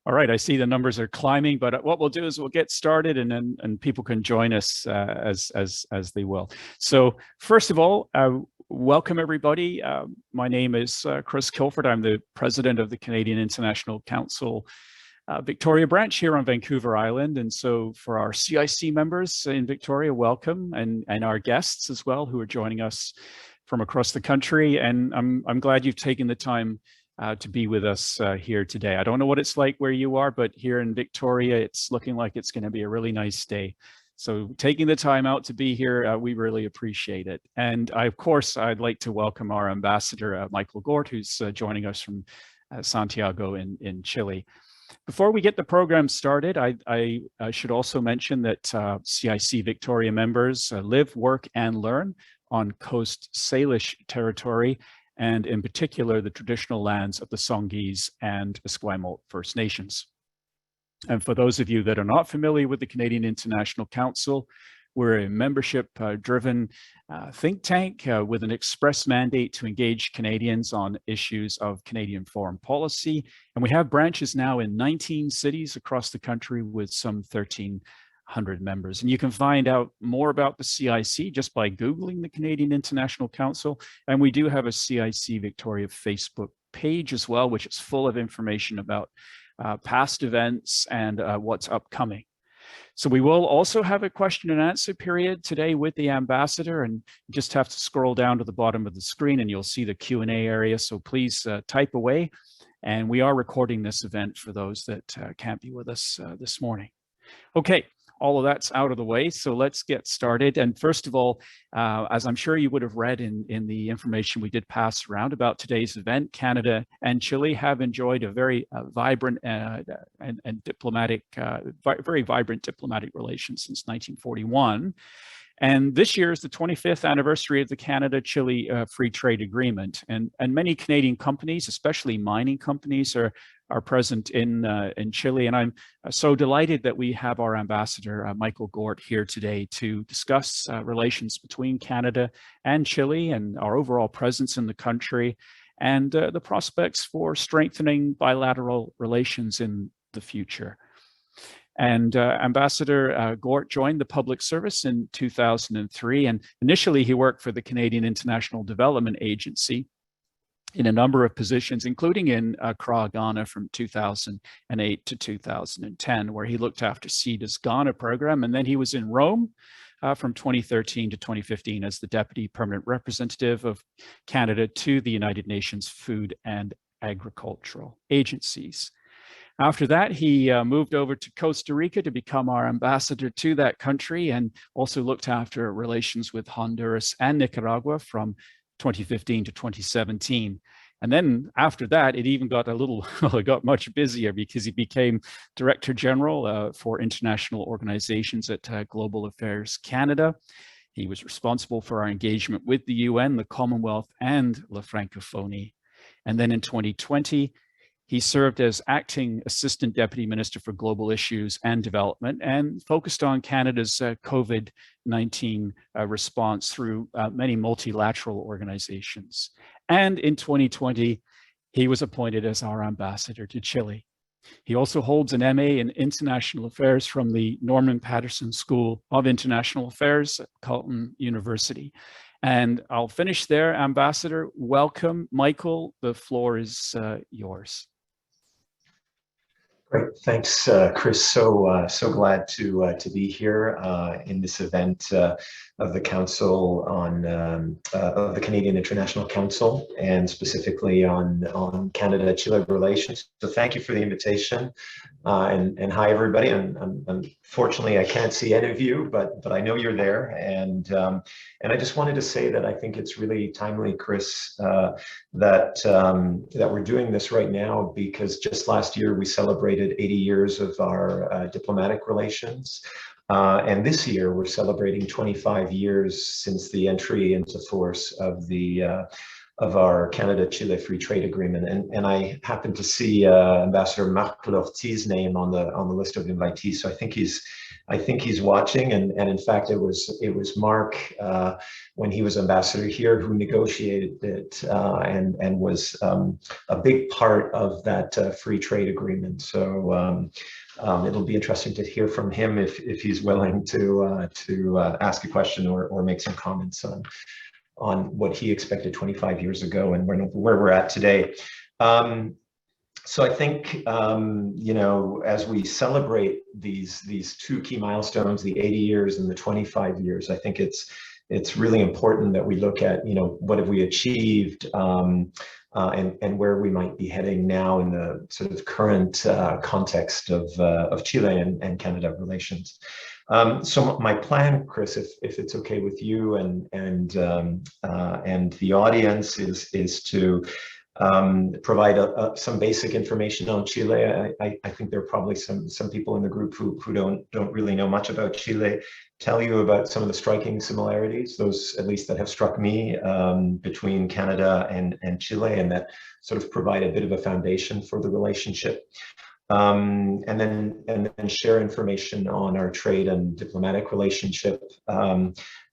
All right, I see the numbers are climbing, but what we'll do is we'll get started, and people can join us as they will. So first of all, welcome everybody. My name is Chris Kilford. I'm the president of the Canadian International Council Victoria branch here on Vancouver Island. And so for our CIC members in Victoria, welcome, and our guests as well who are joining us from across the country. And I'm glad you've taken the time to be with us here today. I don't know what it's like where you are, but here in Victoria, it's looking like it's going to be a really nice day. So taking the time out to be here, we really appreciate it. And of course, I'd like to welcome our ambassador, Michael Gort, who's joining us from Santiago in Chile. Before we get the program started, I should also mention that CIC Victoria members live, work, and learn on Coast Salish territory, and in particular, the traditional lands of the Songhees and Esquimalt First Nations. And for those of you that are not familiar with the Canadian International Council, we're a membership-driven think tank with an express mandate to engage Canadians on issues of Canadian foreign policy. And we have branches now in 19 cities across the country with some 1,300 members. And you can find out more about the CIC just by Googling the Canadian International Council. And we do have a CIC Victoria Facebook page as well, which is full of information about past events and what's upcoming. So we will also have a question and answer period today with the ambassador, and you just have to scroll down to the bottom of the screen and you'll see the Q&A area. So please type away. And we are recording this event for those that can't be with us this morning. Okay. All of that's out of the way, so let's get started. And first of all, as I'm sure you would have read in the information we did pass around about today's event, Canada and Chile have enjoyed a very vibrant and diplomatic, very vibrant diplomatic relations since 1941. And this year is the 25th anniversary of the Canada-Chile Free Trade Agreement. And many Canadian companies, especially mining companies, are present in Chile. And I'm so delighted that we have our ambassador, Michael Gort, here today to discuss relations between Canada and Chile and our overall presence in the country and the prospects for strengthening bilateral relations in the future. And Ambassador Gort joined the public service in 2003. And initially, he worked for the Canadian International Development Agency in a number of positions, including in Accra, Ghana from 2008 to 2010, where he looked after CIDA's Ghana program. And then he was in Rome from 2013 to 2015 as the Deputy Permanent Representative of Canada to the United Nations Food and Agricultural Agencies. After that, he moved over to Costa Rica to become our ambassador to that country and also looked after relations with Honduras and Nicaragua from 2015 to 2017. And then after that, it even got it got much busier because he became Director General for international organizations at Global Affairs Canada. He was responsible for our engagement with the UN, the Commonwealth, and La Francophonie. And then in 2020, he served as Acting Assistant Deputy Minister for Global Issues and Development and focused on Canada's COVID-19 response through many multilateral organizations. And in 2020, he was appointed as our ambassador to Chile. He also holds an MA in International Affairs from the Norman Paterson School of International Affairs at Carleton University. And I'll finish there, Ambassador. Welcome. Michael, the floor is yours. Great, thanks, Chris. So glad to be here in this event of the Council on of the Canadian International Council, and specifically on Canada-Chile relations. So thank you for the invitation, and hi everybody. Unfortunately, I can't see any of you, but I know you're there, and I just wanted to say that I think it's really timely, Chris, that we're doing this right now, because just last year we celebrated 80 years of our diplomatic relations. And this year we're celebrating 25 years since the entry into force of our Canada-Chile Free Trade Agreement. And I happened to see Ambassador Marc Lortie's name on the list of invitees. So I think he's I think he's watching, and in fact, it was Mark when he was ambassador here who negotiated it and was a big part of that free trade agreement. So it'll be interesting to hear from him if he's willing to ask a question or make some comments on what he expected 25 years ago and where we're at today. So I think, you know, as we celebrate these two key milestones, the 80 years and the 25 years, I think it's really important that we look at, you know, what have we achieved and where we might be heading now in the sort of current context of Chile and Canada relations. So my plan, Chris, if it's okay with you and the audience, is to provide some basic information on Chile. I think there are probably some people in the group who don't really know much about Chile. Tell you about some of the striking similarities, those at least that have struck me, between Canada and Chile, and that sort of provide a bit of a foundation for the relationship. And then share information on our trade and diplomatic relationship.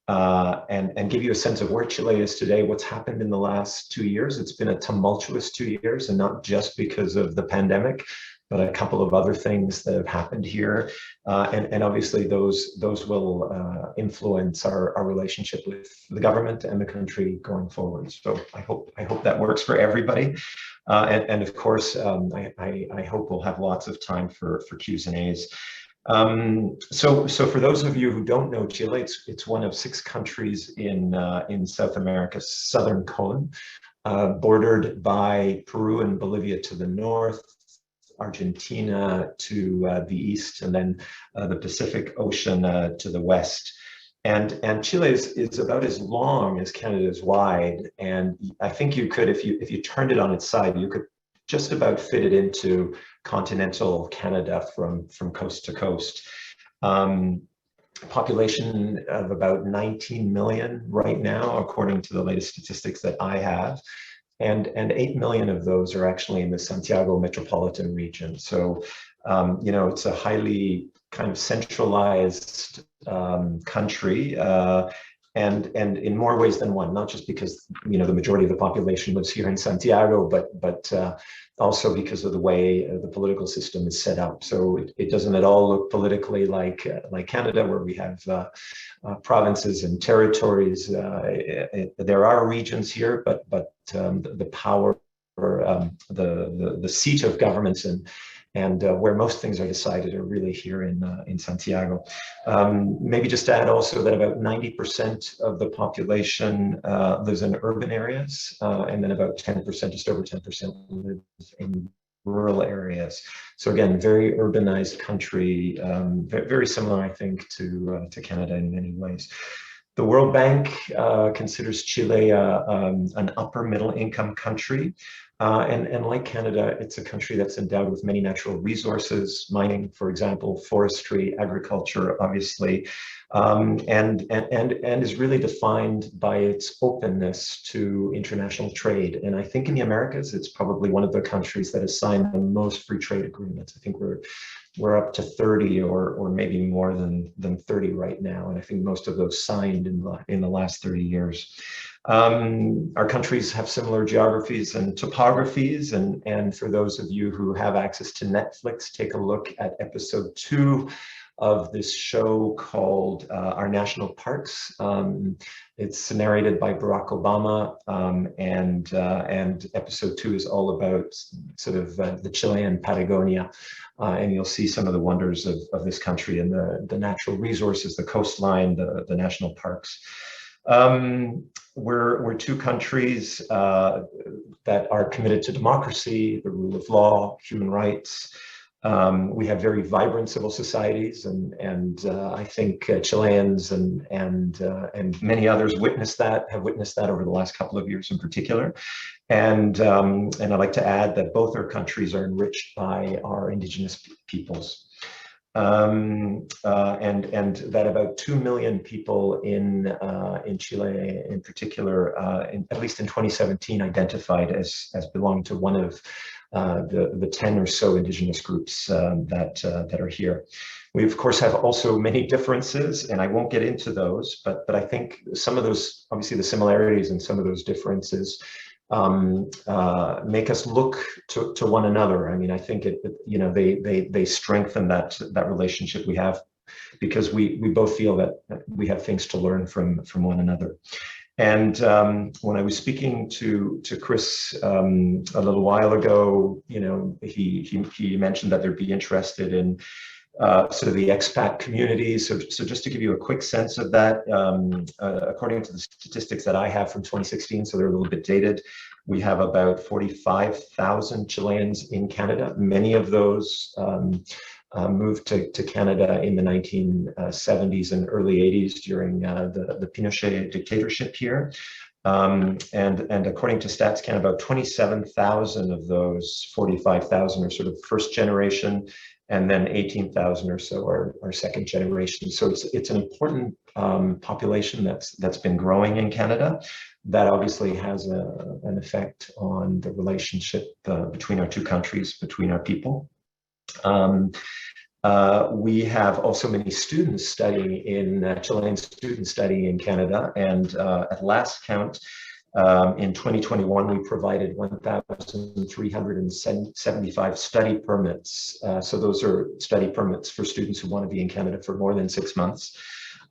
And give you a sense of where Chile is today, what's happened in the last 2 years. It's been a tumultuous 2 years, and not just because of the pandemic, but a couple of other things that have happened here. And obviously those will influence our relationship with the government and the country going forward. So I hope that works for everybody. And of course, I hope we'll have lots of time for Q's and A's. So for those of you who don't know Chile, it's one of 6 countries in South America's southern cone, bordered by Peru and Bolivia to the north, Argentina to the east, and then the Pacific Ocean to the west. And Chile is about as long as Canada is wide, and I think you could, if you turned it on its side, you could just about fit it into continental Canada from coast to coast. Population of about 19 million right now, according to the latest statistics that I have. And 8 million of those are actually in the Santiago metropolitan region. So, you know, it's a highly kind of centralized country, and in more ways than one, not just because, you know, the majority of the population lives here in Santiago, but also because of the way the political system is set up. So it doesn't at all look politically like Canada, where we have provinces and territories. There are regions here, but the power, or the seat of governments and where most things are decided are really here in Santiago. Maybe just to add also that about 90% of the population lives in urban areas, and then about 10%, just over 10%, lives in rural areas. So again, very urbanized country, very similar, I think, to Canada in many ways. The World Bank considers Chile an upper middle income country. And like Canada, it's a country that's endowed with many natural resources, mining, for example, forestry, agriculture, obviously, and is really defined by its openness to international trade. And I think in the Americas, it's probably one of the countries that has signed the most free trade agreements. I think we're up to 30 or maybe more than 30 right now. And I think most of those signed in the last 30 years. Our countries have similar geographies and topographies, and for those of you who have access to Netflix, take a look at episode 2 of this show called Our National Parks. It's narrated by Barack Obama, and episode 2 is all about sort of the Chilean Patagonia, and you'll see some of the wonders of this country and the natural resources, the coastline, the national parks. We're 2 countries that are committed to democracy, the rule of law, human rights. We have very vibrant civil societies, and I think Chileans and many others have witnessed that over the last couple of years in particular. And I'd like to add that both our countries are enriched by our indigenous peoples. And that about 2 million people in Chile, in particular, at least in 2017, identified as belonging to one of the 10 or so indigenous groups that are here. We, of course, have also many differences, and I won't get into those, but I think some of those, obviously the similarities and some of those differences make us look to one another. I mean, I think they strengthen that relationship we have, because we both feel that we have things to learn from one another. And when I was speaking to Chris a little while ago, he mentioned that they'd be interested in sort of the expat community. So just to give you a quick sense of that, according to the statistics that I have from 2016, so they're a little bit dated, we have about 45,000 Chileans in Canada. Many of those moved to Canada in the 1970s and early 80s during the Pinochet dictatorship here. And according to Stats Canada, about 27,000 of those 45,000 are sort of first generation, and then 18,000 or so are second generation. So it's an important population that's been growing in Canada. That obviously has an effect on the relationship between our two countries, between our people. We have also many students studying Chilean students studying in Canada, and at last count, in 2021, we provided 1,375 study permits. So those are study permits for students who want to be in Canada for more than 6 months.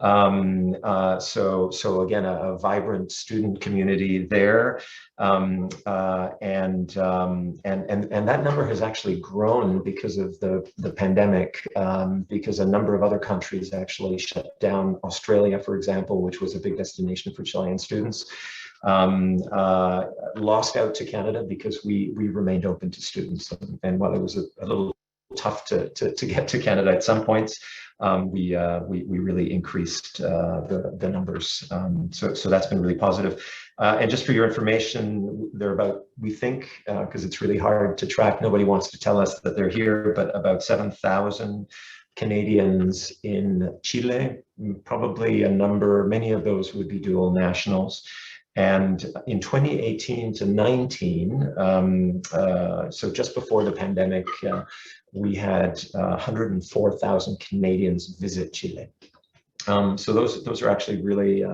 So again, a vibrant student community there, and that number has actually grown because of the pandemic, because a number of other countries actually shut down. Australia, for example, which was a big destination for Chilean students, lost out to Canada because we remained open to students. And while it was a little tough to get to Canada at some points, we really increased the numbers. So that's been really positive. And just for your information, there are about, we think, because it's really hard to track, nobody wants to tell us that they're here, but about 7,000 Canadians in Chile, probably many of those would be dual nationals. And in 2018 to 19, so just before the pandemic, we had 104,000 Canadians visit Chile. So those are actually really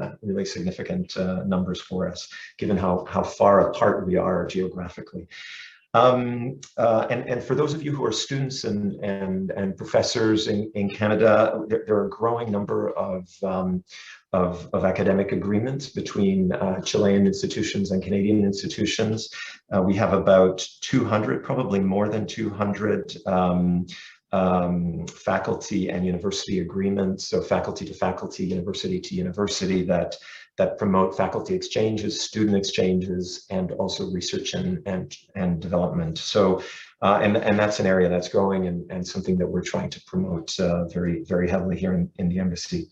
significant numbers for us, given how far apart we are geographically. And for those of you who are students and professors in Canada, there are a growing number of academic agreements between Chilean institutions and Canadian institutions. We have about 200, probably more than 200 faculty and university agreements, so faculty to faculty, university to university, that promote faculty exchanges, student exchanges, and also research and development. So, and that's an area that's growing and something that we're trying to promote very heavily here in the embassy.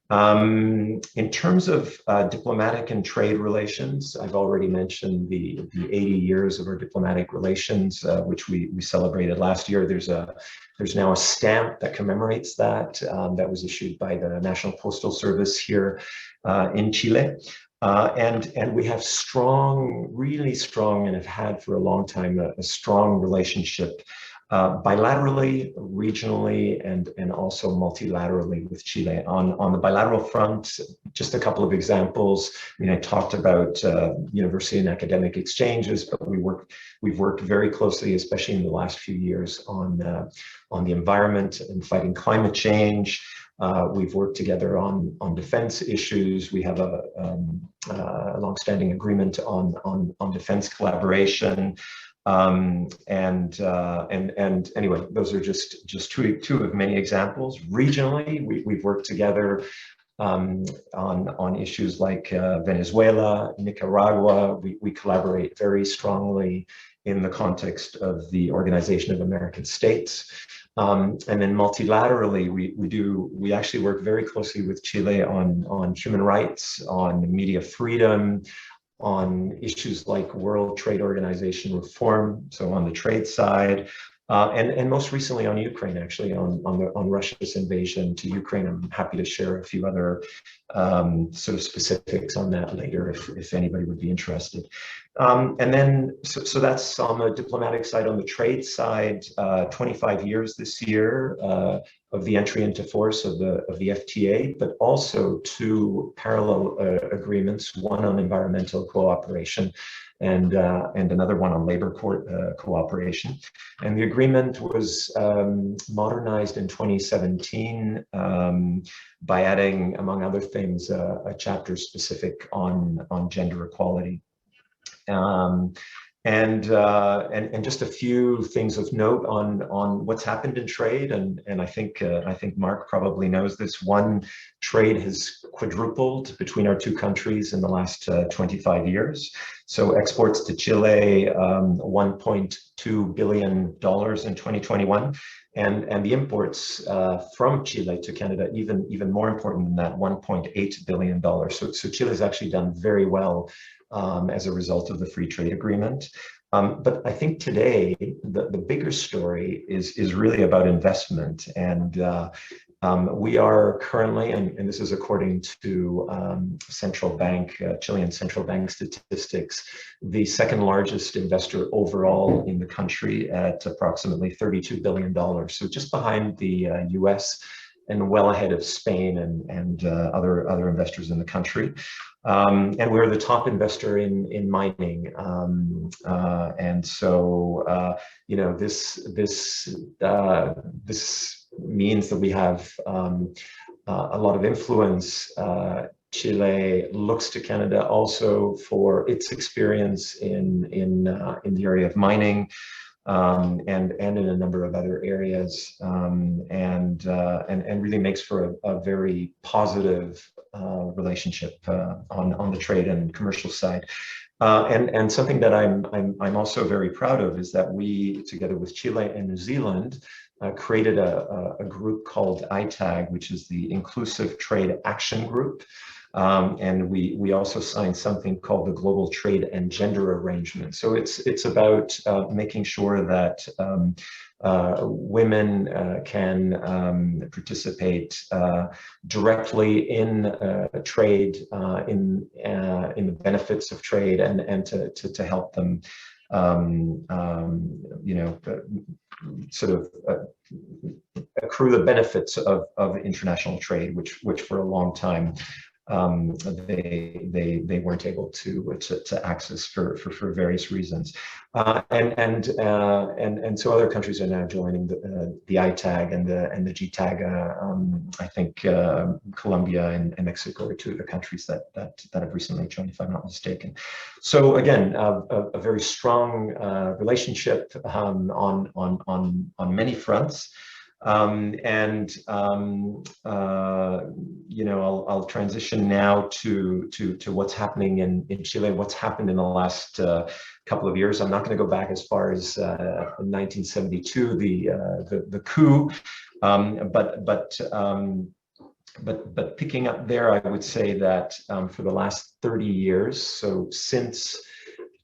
In terms of diplomatic and trade relations, I've already mentioned the 80 years of our diplomatic relations, which we celebrated last year. There's now a stamp that commemorates that, that was issued by the National Postal Service here in Chile. And we have really strong, and have had for a long time, a strong relationship bilaterally, regionally, and also multilaterally with Chile. On the bilateral front, just a couple of examples. I mean, I talked about university and academic exchanges, but we've worked very closely, especially in the last few years, on the environment and fighting climate change. We've worked together on defense issues. We have a long-standing agreement on defense collaboration. And anyway, those are just two of many examples. Regionally, we've worked together on issues like Venezuela, Nicaragua. We collaborate very strongly in the context of the Organization of American States. And then multilaterally, we actually work very closely with Chile on human rights, on media freedom, on issues like World Trade Organization reform, so on the trade side, and most recently on Ukraine, actually, on Russia's invasion to Ukraine. I'm happy to share a few other sort of specifics on that later if anybody would be interested. And then, so that's on the diplomatic side. On the trade side, 25 years this year, of the entry into force of the FTA, but also two parallel agreements, one on environmental cooperation and another one on labor cooperation. And the agreement was modernized in 2017 by adding, among other things, a chapter specific on gender equality. And just a few things of note on what's happened in trade, and I think Mark probably knows this. One, trade has quadrupled between our two countries in the last 25 years. So exports to Chile, $1.2 billion in 2021, and the imports from Chile to Canada, even more important than that, $1.8 billion. So Chile has actually done very well as a result of the free trade agreement. But I think today, the bigger story is really about investment. And we are currently, and this is according to Chilean central bank statistics, the second largest investor overall in the country at approximately $32 billion. So just behind the US and well ahead of Spain and other investors in the country. And we're the top investor in mining, and so this means that we have a lot of influence. Chile looks to Canada also for its experience in the area of mining. And in a number of other areas, and really makes for a very positive relationship on the trade and commercial side. And something that I'm also very proud of is that we, together with Chile and New Zealand, created a group called ITAG, which is the Inclusive Trade Action Group. And we also signed something called the Global Trade and Gender Arrangement. So it's about making sure that women can participate directly in trade, in the benefits of trade, and to help them, sort of accrue the benefits of international trade, which for a long time they weren't able to access for various reasons, and so other countries are now joining the ITAG and the GTAG. I think Colombia and Mexico are two of the countries that have recently joined, if I'm not mistaken. So again, a very strong relationship on many fronts. I'll transition now to what's happening in Chile, what's happened in the last couple of years. I'm not going to go back as far as 1972, the coup, but picking up there, I would say that for the last 30 years, so since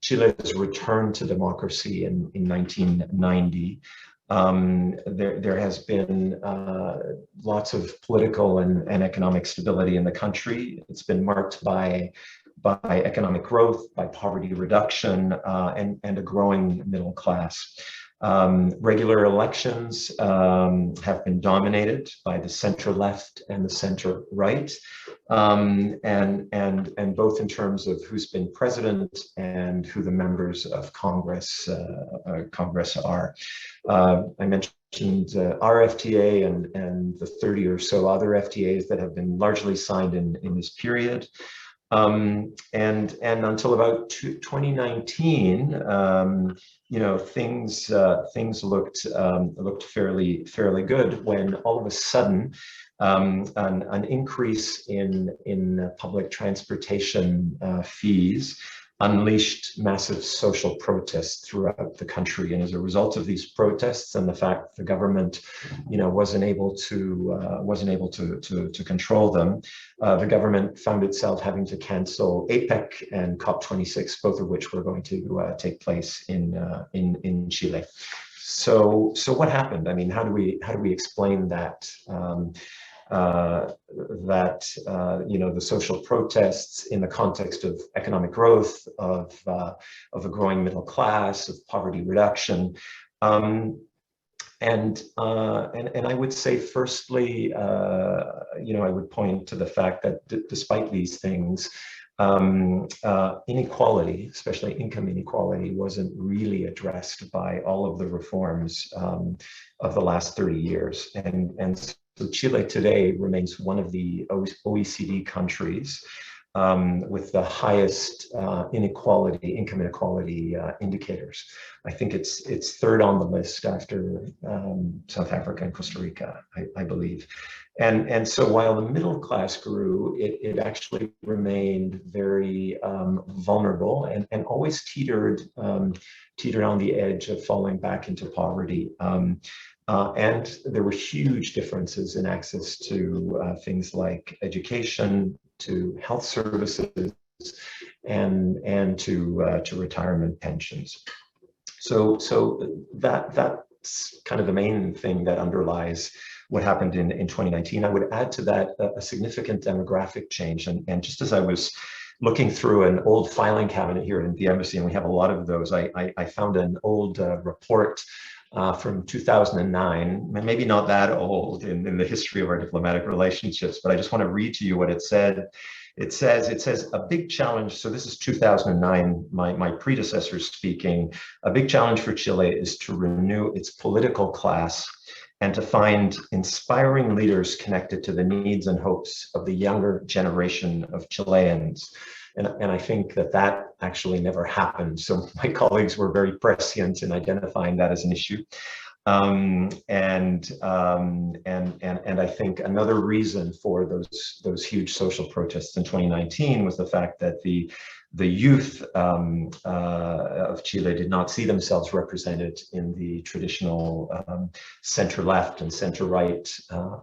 Chile's return to democracy in 1990, there has been lots of political and economic stability in the country. It's been marked by economic growth, by poverty reduction, and a growing middle class. Regular elections have been dominated by the center left and the center right, and both in terms of who's been president and who the members of Congress are. I mentioned our FTA and the 30 or so other FTAs that have been largely signed in this period. And until about 2019, things looked fairly good, when all of a sudden an increase in public transportation fees unleashed massive social protests throughout the country. And as a result of these protests and the fact that the government, wasn't able to control them, the government found itself having to cancel APEC and COP26, both of which were going to take place in Chile. So what happened? I mean, how do we explain that? The social protests in the context of economic growth, of a growing middle class, of poverty reduction, and And I would say, firstly, I would point to the fact that despite these things, inequality, especially income inequality, wasn't really addressed by all of the reforms of the last 30 years. And so Chile today remains one of the OECD countries with the highest income inequality indicators. I think it's third on the list after South Africa and Costa Rica, I believe. And so while the middle class grew, it actually remained very vulnerable and always teetered on the edge of falling back into poverty. And there were huge differences in access to things like education, to health services, and to retirement pensions. So that's kind of the main thing that underlies what happened in 2019. I would add to that a significant demographic change. And just as I was looking through an old filing cabinet here in the embassy, and we have a lot of those, I found an old report from 2009, maybe not that old in the history of our diplomatic relationships, but I just want to read to you what it said. It says a big challenge. So this is 2009, my predecessor speaking. A big challenge for Chile is to renew its political class and to find inspiring leaders connected to the needs and hopes of the younger generation of Chileans. And I think that actually never happened. So my colleagues were very prescient in identifying that as an issue. And I think another reason for those huge social protests in 2019 was the fact that the youth of Chile did not see themselves represented in the traditional center-left and center-right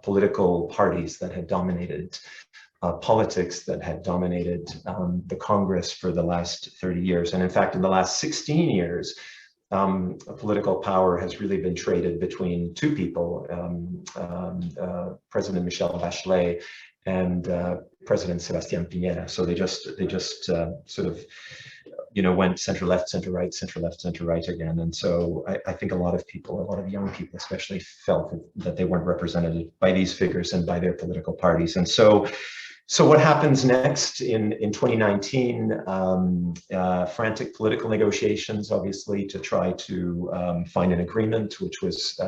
political parties that had dominated politics, that had dominated the Congress for the last 30 years. And in fact, in the last 16 years, political power has really been traded between two people, President Michelle Bachelet and President Sebastián Piñera. So they just sort of, went center left, center right, center left, center right again. And so I think a lot of young people especially, felt that they weren't represented by these figures and by their political parties. And so what happens next in 2019? Frantic political negotiations, obviously, to try to find an agreement, which was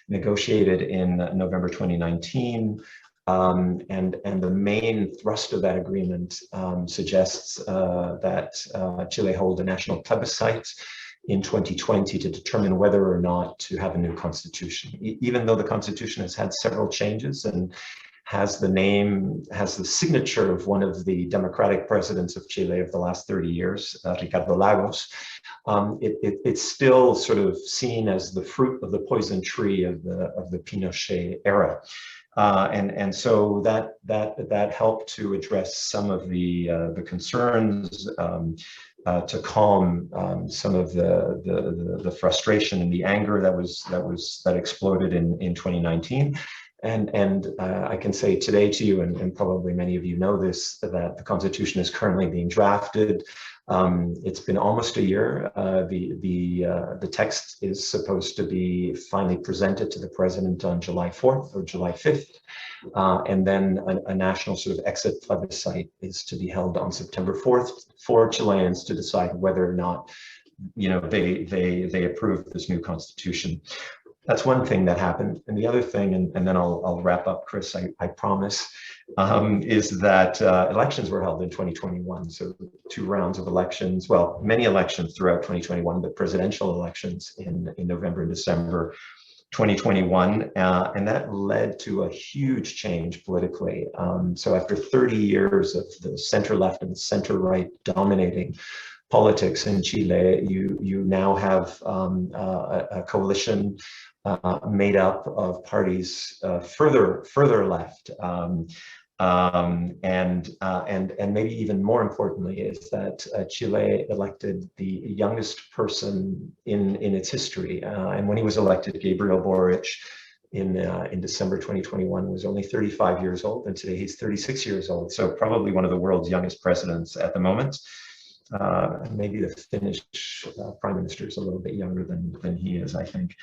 negotiated in November 2019. And the main thrust of that agreement suggests that Chile hold a national plebiscite in 2020 to determine whether or not to have a new constitution. Even though the constitution has had several changes and has the signature of one of the democratic presidents of Chile of the last 30 years, Ricardo Lagos, it's still sort of seen as the fruit of the poison tree of the Pinochet era. And so that helped to address some of the concerns, to calm some of the frustration and the anger that exploded in 2019. And I can say today to you, and probably many of you know this, that the Constitution is currently being drafted. It's been almost a year. The text is supposed to be finally presented to the president on July 4th or July 5th. And then a national sort of exit plebiscite is to be held on September 4th for Chileans to decide whether or not, they approve this new constitution. That's one thing that happened. And the other thing, and then I'll wrap up, Chris, I promise, is that elections were held in 2021. So 2 rounds of elections, well, many elections throughout 2021, but presidential elections in November and December 2021. And that led to a huge change politically. So after 30 years of the center-left and center-right dominating politics in Chile, you now have a coalition made up of parties further left, and maybe even more importantly is that Chile elected the youngest person in its history, and when he was elected, Gabriel Boric, in December 2021, was only 35 years old, and today he's 36 years old. So probably one of the world's youngest presidents at the moment. maybe the Finnish prime minister is a little bit younger than he is, I think.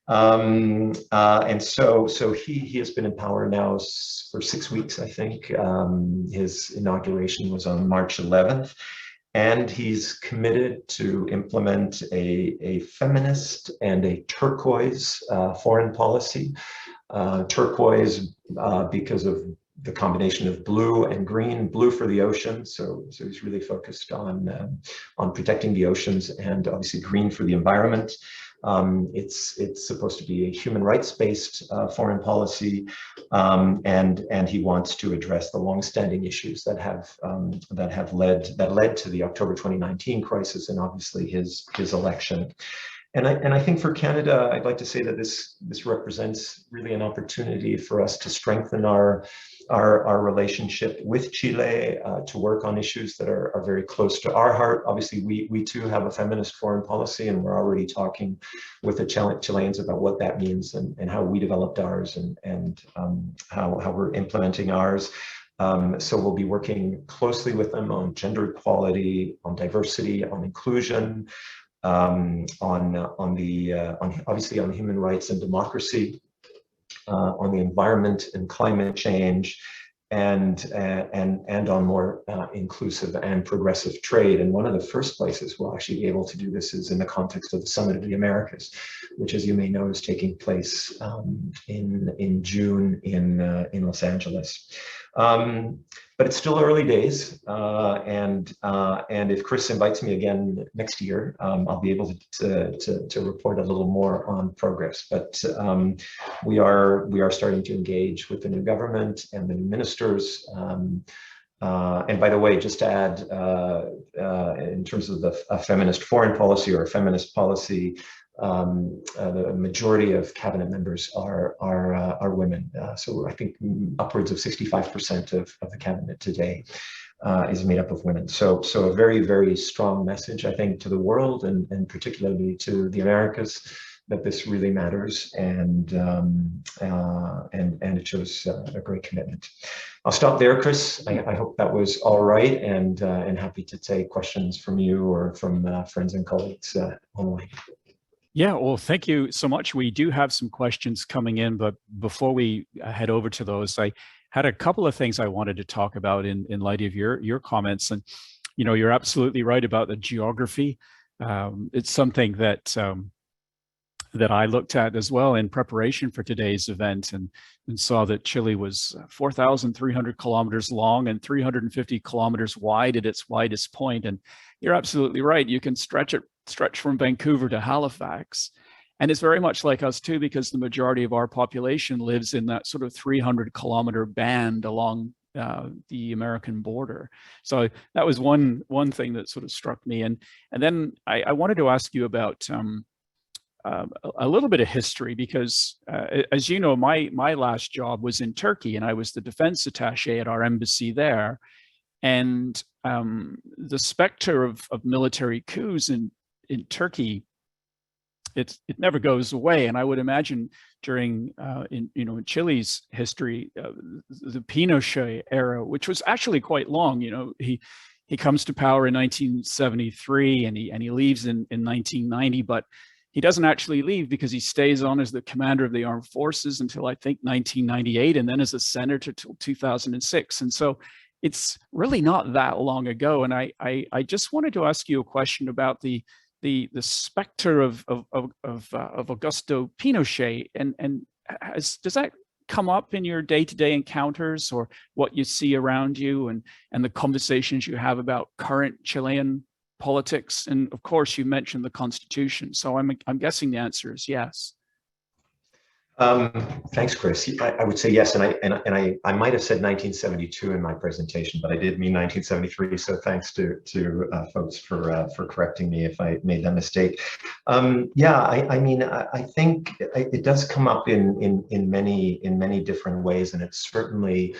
And so he has been in power now for 6 weeks, I think. His inauguration was on March 11th. And he's committed to implement a feminist and a turquoise foreign policy. Turquoise because of the combination of blue and green, blue for the ocean. So he's really focused on protecting the oceans, and obviously green for the environment. It's supposed to be a human rights-based foreign policy, and he wants to address the long-standing issues that led to the October 2019 crisis, and obviously his election. And I think for Canada, I'd like to say that this represents really an opportunity for us to strengthen our relationship with Chile, to work on issues that are very close to our heart. Obviously, we too have a feminist foreign policy, and we're already talking with the Chileans about what that means and how we developed ours and how we're implementing ours. So we'll be working closely with them on gender equality, on diversity, on inclusion, obviously on human rights and democracy, on the environment and climate change, and on more inclusive and progressive trade. And one of the first places we'll actually be able to do this is in the context of the Summit of the Americas, which, as you may know, is taking place in June in Los Angeles. But it's still early days, and if Chris invites me again next year, I'll be able to report a little more on progress. But we are starting to engage with the new government and the new ministers. And by the way, just to add, in terms of a feminist foreign policy or a feminist policy, the majority of cabinet members are women. So I think upwards of 65% of the cabinet today is made up of women. So a very, very strong message, I think, to the world and particularly to the Americas, that this really matters, and it shows a great commitment. I'll stop there, Chris. I hope that was all right, and happy to take questions from you or from friends and colleagues online. Yeah, well, thank you so much. We do have some questions coming in, but before we head over to those, I had a couple of things I wanted to talk about in light of your comments. And, you know, you're absolutely right about the geography. It's something that that I looked at as well in preparation for today's event, and saw that Chile was 4,300 kilometers long and 350 kilometers wide at its widest point. And you're absolutely right. You can stretch from Vancouver to Halifax. And it's very much like us too, because the majority of our population lives in that sort of 300-kilometer band along the American border. So that was one thing that sort of struck me. And then I wanted to ask you about a little bit of history, because as you know, my last job was in Turkey, and I was the defense attaché at our embassy there. And the specter of military coups in Turkey, it never goes away. And I would imagine during in Chile's history, the Pinochet era, which was actually quite long, he comes to power in 1973 and he leaves in 1990, but he doesn't actually leave, because he stays on as the commander of the armed forces until I think 1998, and then as a senator till 2006. And so it's really not that long ago. And I just wanted to ask you a question about the specter of Augusto Pinochet, and does that come up in your day-to-day encounters, or what you see around you, and the conversations you have about current Chilean politics? And of course, you mentioned the Constitution, so I'm guessing the answer is yes. Thanks, Chris. I would say yes, and I might have said 1972 in my presentation, but I did mean 1973. So thanks to folks for correcting me if I made that mistake. Yeah, I mean, I think it does come up in many different ways, and it certainly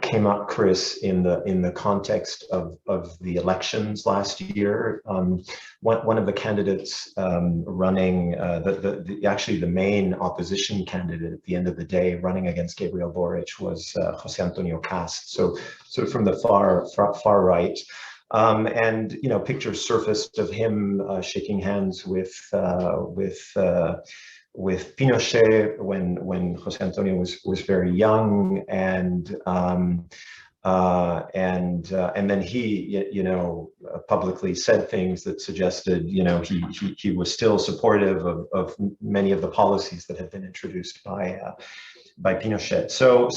came up, Chris, in the context of the elections last year. One of the candidates running, actually the main opposition candidate at the end of the day running against Gabriel Boric was José Antonio Cast. So from the far right. And pictures surfaced of him shaking hands with Pinochet when José Antonio was very young, and then he, publicly said things that suggested, he was still supportive of many of the policies that had been introduced by Pinochet. So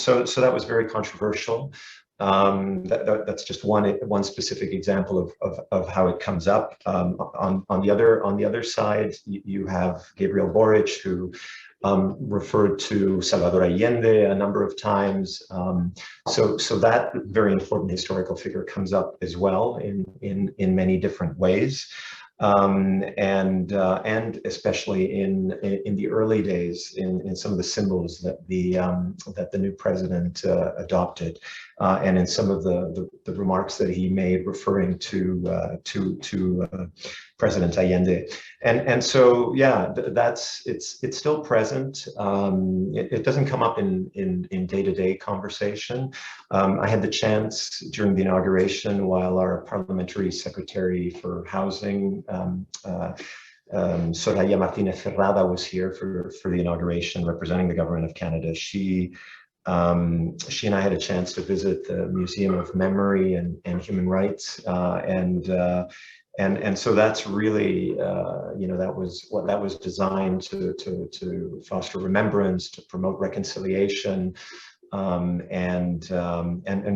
that was very controversial. That's just one specific example of how it comes up. On the other side, you have Gabriel Boric, who referred to Salvador Allende a number of times. So that very important historical figure comes up as well in many different ways. And especially in the early days, in some of the symbols that the new president adopted, and in some of the remarks that he made referring to President Allende, and so yeah, it's still present. It doesn't come up in day-to-day conversation. I had the chance during the inauguration, while our parliamentary secretary for housing, Soraya Martinez Ferrada, was here for the inauguration representing the government of Canada. She and I had a chance to visit the Museum of Memory and Human Rights, and so that's really, that was designed to foster remembrance, to promote reconciliation, and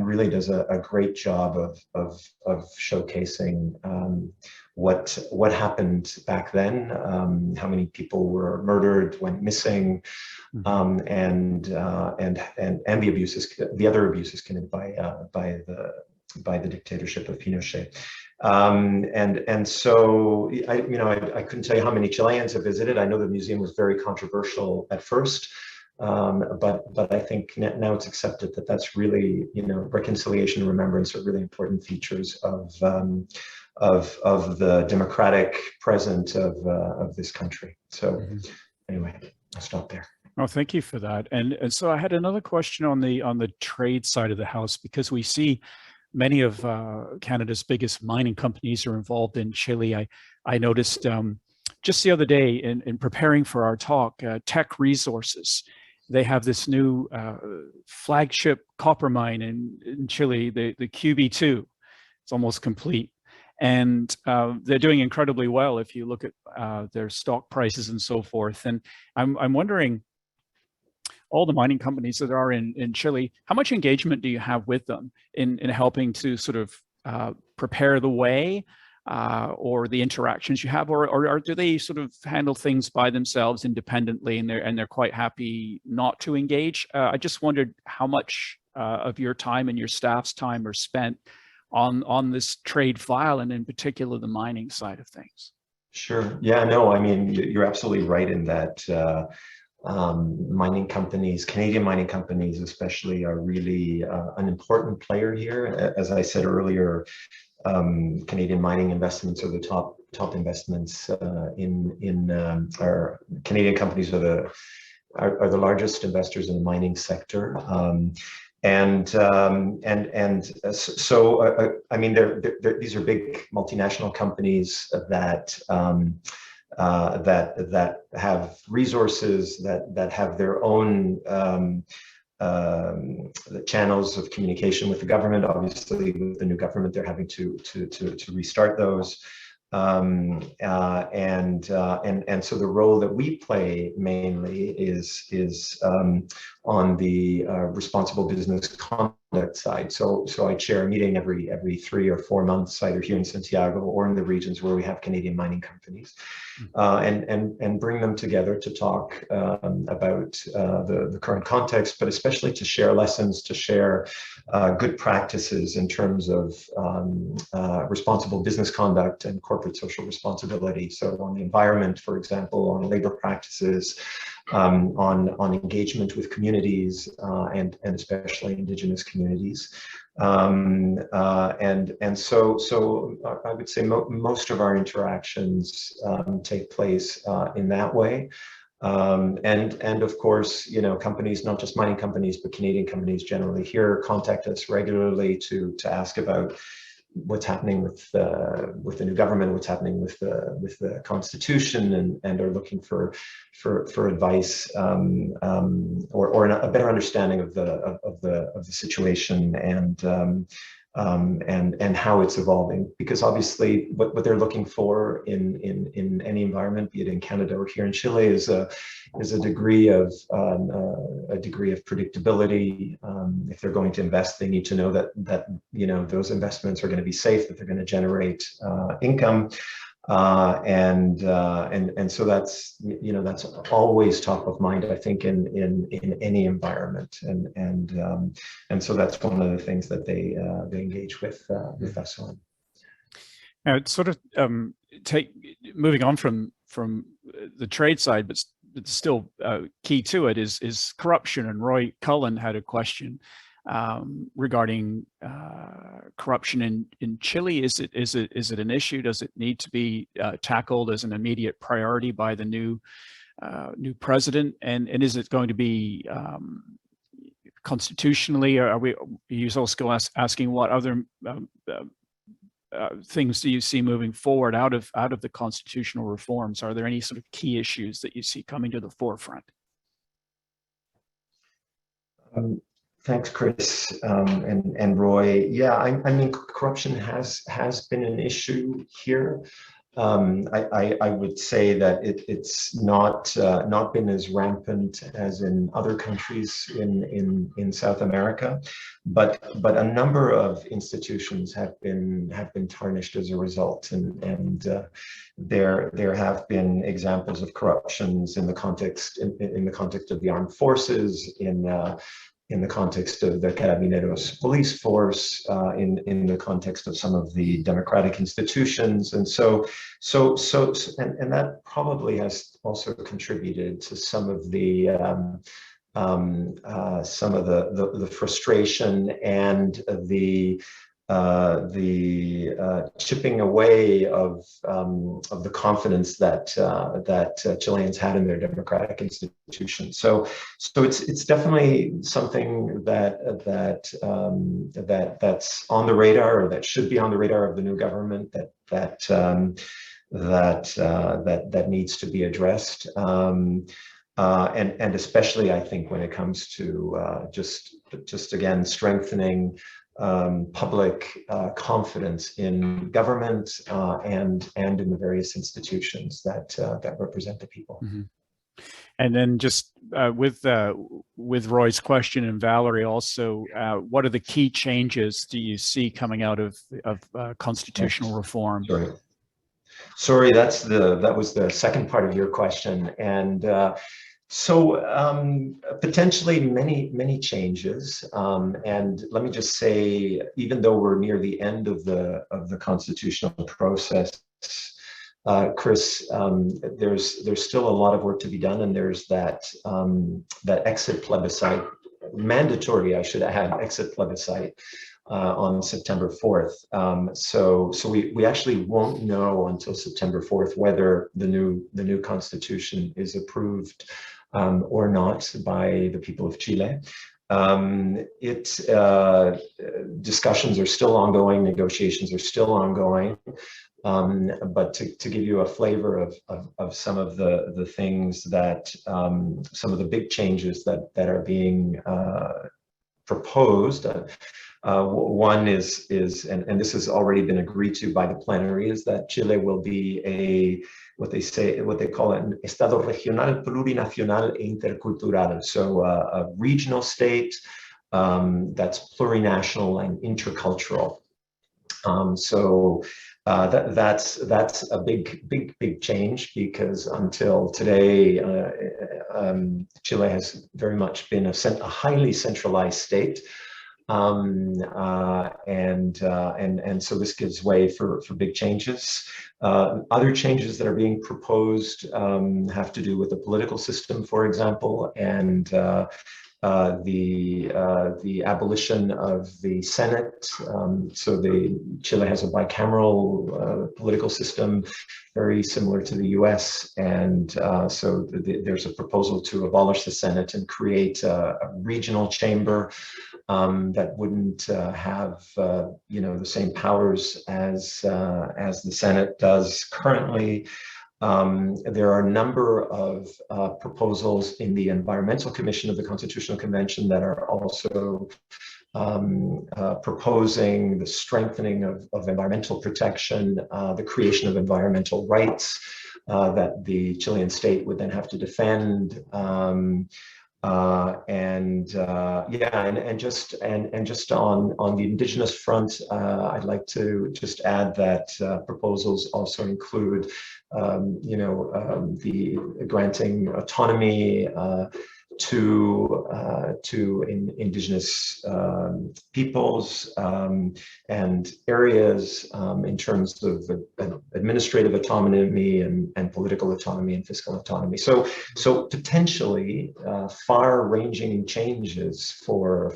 really does a great job of showcasing what happened back then, how many people were murdered, went missing, and the abuses, the other abuses committed by the dictatorship of Pinochet. And so I couldn't tell you how many Chileans have visited. I know the museum was very controversial at first, but I think now it's accepted that that's really, reconciliation and remembrance are really important features of the democratic present of this country. So anyway, I'll stop there. Oh, thank you for that. And so I had another question on the trade side of the house, because we see many of Canada's biggest mining companies are involved in Chile. I noticed just the other day in preparing for our talk, Teck Resources, they have this new flagship copper mine in Chile, the QB2. It's almost complete. And they're doing incredibly well if you look at their stock prices and so forth. And I'm wondering, all the mining companies that are in Chile, how much engagement do you have with them in helping to sort of prepare the way, or the interactions you have, or do they sort of handle things by themselves independently, and they're quite happy not to engage? I just wondered how much of your time and your staff's time are spent on this trade file, and in particular the mining side of things. Sure. Yeah, no, I mean, you're absolutely right in that mining companies, Canadian mining companies especially, are really an important player here. As I said earlier, Canadian mining investments are the top investments our Canadian companies are the largest investors in the mining sector. So I mean, these are big multinational companies that have resources, that have their own channels of communication with the government. Obviously, with the new government, they're having to restart those. And so the role that we play mainly is on the responsible business conduct side. So I chair a meeting every 3 or 4 months, either here in Santiago or in the regions where we have Canadian mining companies, and bring them together to talk about the current context, but especially to share lessons, to share good practices in terms of responsible business conduct and corporate social responsibility. So on the environment, for example, on labor practices, on engagement with communities, and especially Indigenous communities. And so I would say most of our interactions take place in that way. And of course, companies, not just mining companies, but Canadian companies generally here, contact us regularly to ask about what's happening with the new government, what's happening with the constitution, and are looking for advice or a better understanding of the situation and how it's evolving. Because obviously what they're looking for in any environment, be it in Canada or here in Chile, is a degree of predictability. If they're going to invest, they need to know that those investments are going to be safe, that they're going to generate income. And so that's always top of mind, I think, in any environment, and so that's one of the things that they engage with us on. Now, it's sort of moving on from the trade side, but still key to it is corruption. And Roy Cullen had a question regarding corruption in Chile. Is it an issue? Does it need to be tackled as an immediate priority by the new president? And is it going to be constitutionally? Or are we? He's also asking what other things do you see moving forward out of the constitutional reforms? Are there any sort of key issues that you see coming to the forefront? Thanks, Chris and Roy. Yeah, I mean, corruption has been an issue here. I would say that it's not been as rampant as in other countries in South America, but a number of institutions have been tarnished as a result, and there have been examples of corruptions in the context of the armed forces, in the context of the Carabineros police force, in the context of some of the democratic institutions, and so that probably has also contributed to some of the frustration and the chipping away of the confidence that Chileans had in their democratic institutions. So it's definitely something that's on the radar, or that should be on the radar of the new government, that needs to be addressed. And especially, I think, when it comes to just again strengthening public confidence in government and in the various institutions that represent the people. Mm-hmm. And then just with Roy's question, and Valerie also, what are the key changes do you see coming out of constitutional reform? Sorry, that was the second part of your question, and so potentially many changes, and let me just say, even though we're near the end of the constitutional process, Chris, there's still a lot of work to be done, and there's that exit plebiscite, mandatory, I should add, exit plebiscite on September 4th. So we actually won't know until September 4th whether the new constitution is approved or not by the people of Chile. Discussions are still ongoing, negotiations are still ongoing. But to give you a flavor of some of the things that, some of the big changes that are being proposed, one is, and this has already been agreed to by the plenary, is that Chile will be what they call an Estado regional, plurinacional e intercultural. So a regional state that's plurinational and intercultural. So that's a big change, because until today, Chile has very much been a highly centralized state. And so this gives way for big changes. Other changes that are being proposed have to do with the political system, for example, and the abolition of the Senate. So Chile has a bicameral political system, very similar to the US. And so there's a proposal to abolish the Senate and create a regional chamber that wouldn't have the same powers as the Senate does currently. There are a number of proposals in the Environmental Commission of the Constitutional Convention that are also proposing the strengthening of environmental protection, the creation of environmental rights that the Chilean state would then have to defend. And just on the indigenous front, I'd like to just add that proposals also include, the granting autonomy to indigenous peoples and areas in terms of administrative autonomy and political autonomy and fiscal autonomy. So potentially far-ranging changes for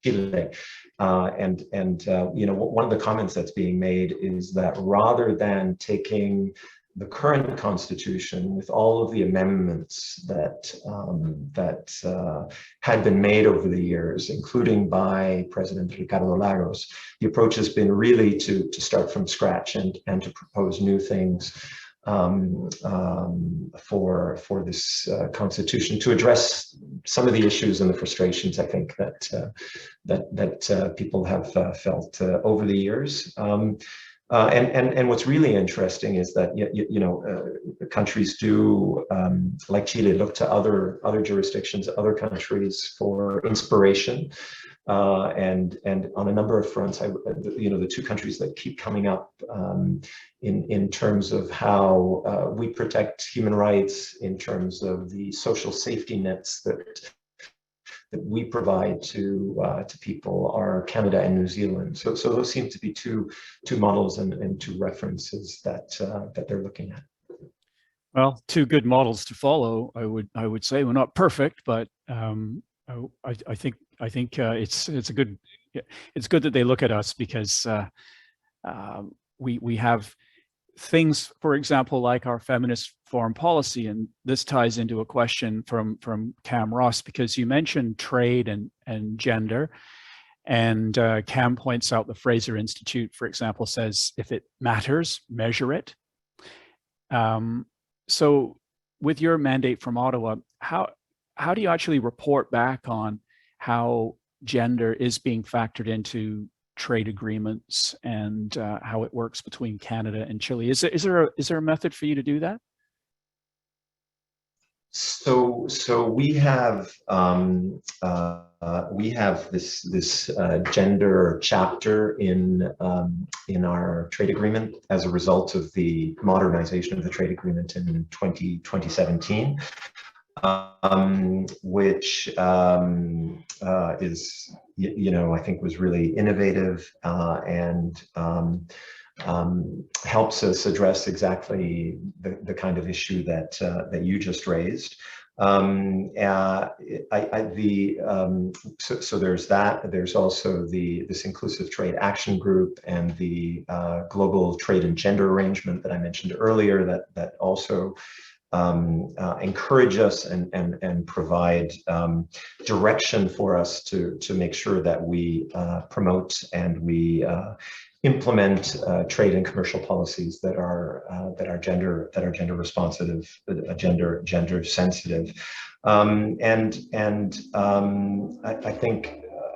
Chile. One of the comments that's being made is that rather than taking the current constitution with all of the amendments that had been made over the years, including by President Ricardo Lagos, the approach has been really to start from scratch and to propose new things for this constitution to address some of the issues and the frustrations I think that people have felt over the years. And what's really interesting is that countries do, like Chile, look to other jurisdictions, other countries for inspiration, and on a number of fronts. The two countries that keep coming up in terms of how we protect human rights, in terms of the social safety nets that we provide to people, are Canada and New Zealand. So those seem to be two models and two references that they're looking at. Well, two good models to follow. I would say we're not perfect, but I think it's good that they look at us, because we have things, for example, like our feminist foreign policy, and this ties into a question from Cam Ross, because you mentioned trade and gender, and Cam points out the Fraser Institute, for example, says if it matters, measure it. So with your mandate from Ottawa, how do you actually report back on how gender is being factored into trade agreements and how it works between Canada and Chile? Is there a method for you to do that? So we have this gender chapter in our trade agreement as a result of the modernization of the trade agreement in 2017. Which is, I think was really innovative and helps us address exactly the kind of issue that you just raised. So there's that. There's also this inclusive trade action group and the global trade and gender arrangement that I mentioned earlier, that also encourage us and provide direction for us to make sure that we promote and we implement trade and commercial policies that are gender responsive, gender sensitive,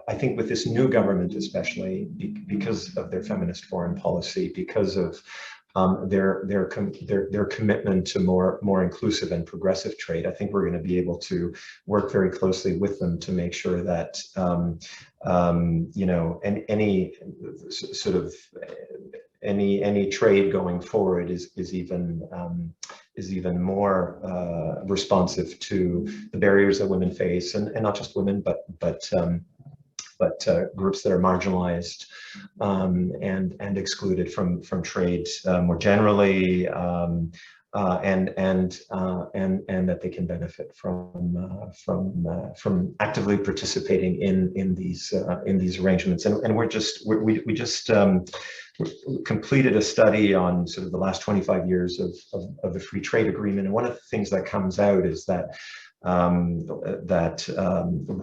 I think with this new government, especially because of their feminist foreign policy, because of their commitment to more inclusive and progressive trade, I think we're going to be able to work very closely with them to make sure that any trade going forward is even more responsive to the barriers that women face, and not just women, but groups that are marginalized and excluded from trade more generally, and that they can benefit from actively participating in these arrangements. And we just completed a study on sort of the last 25 years of the free trade agreement, and one of the things that comes out is that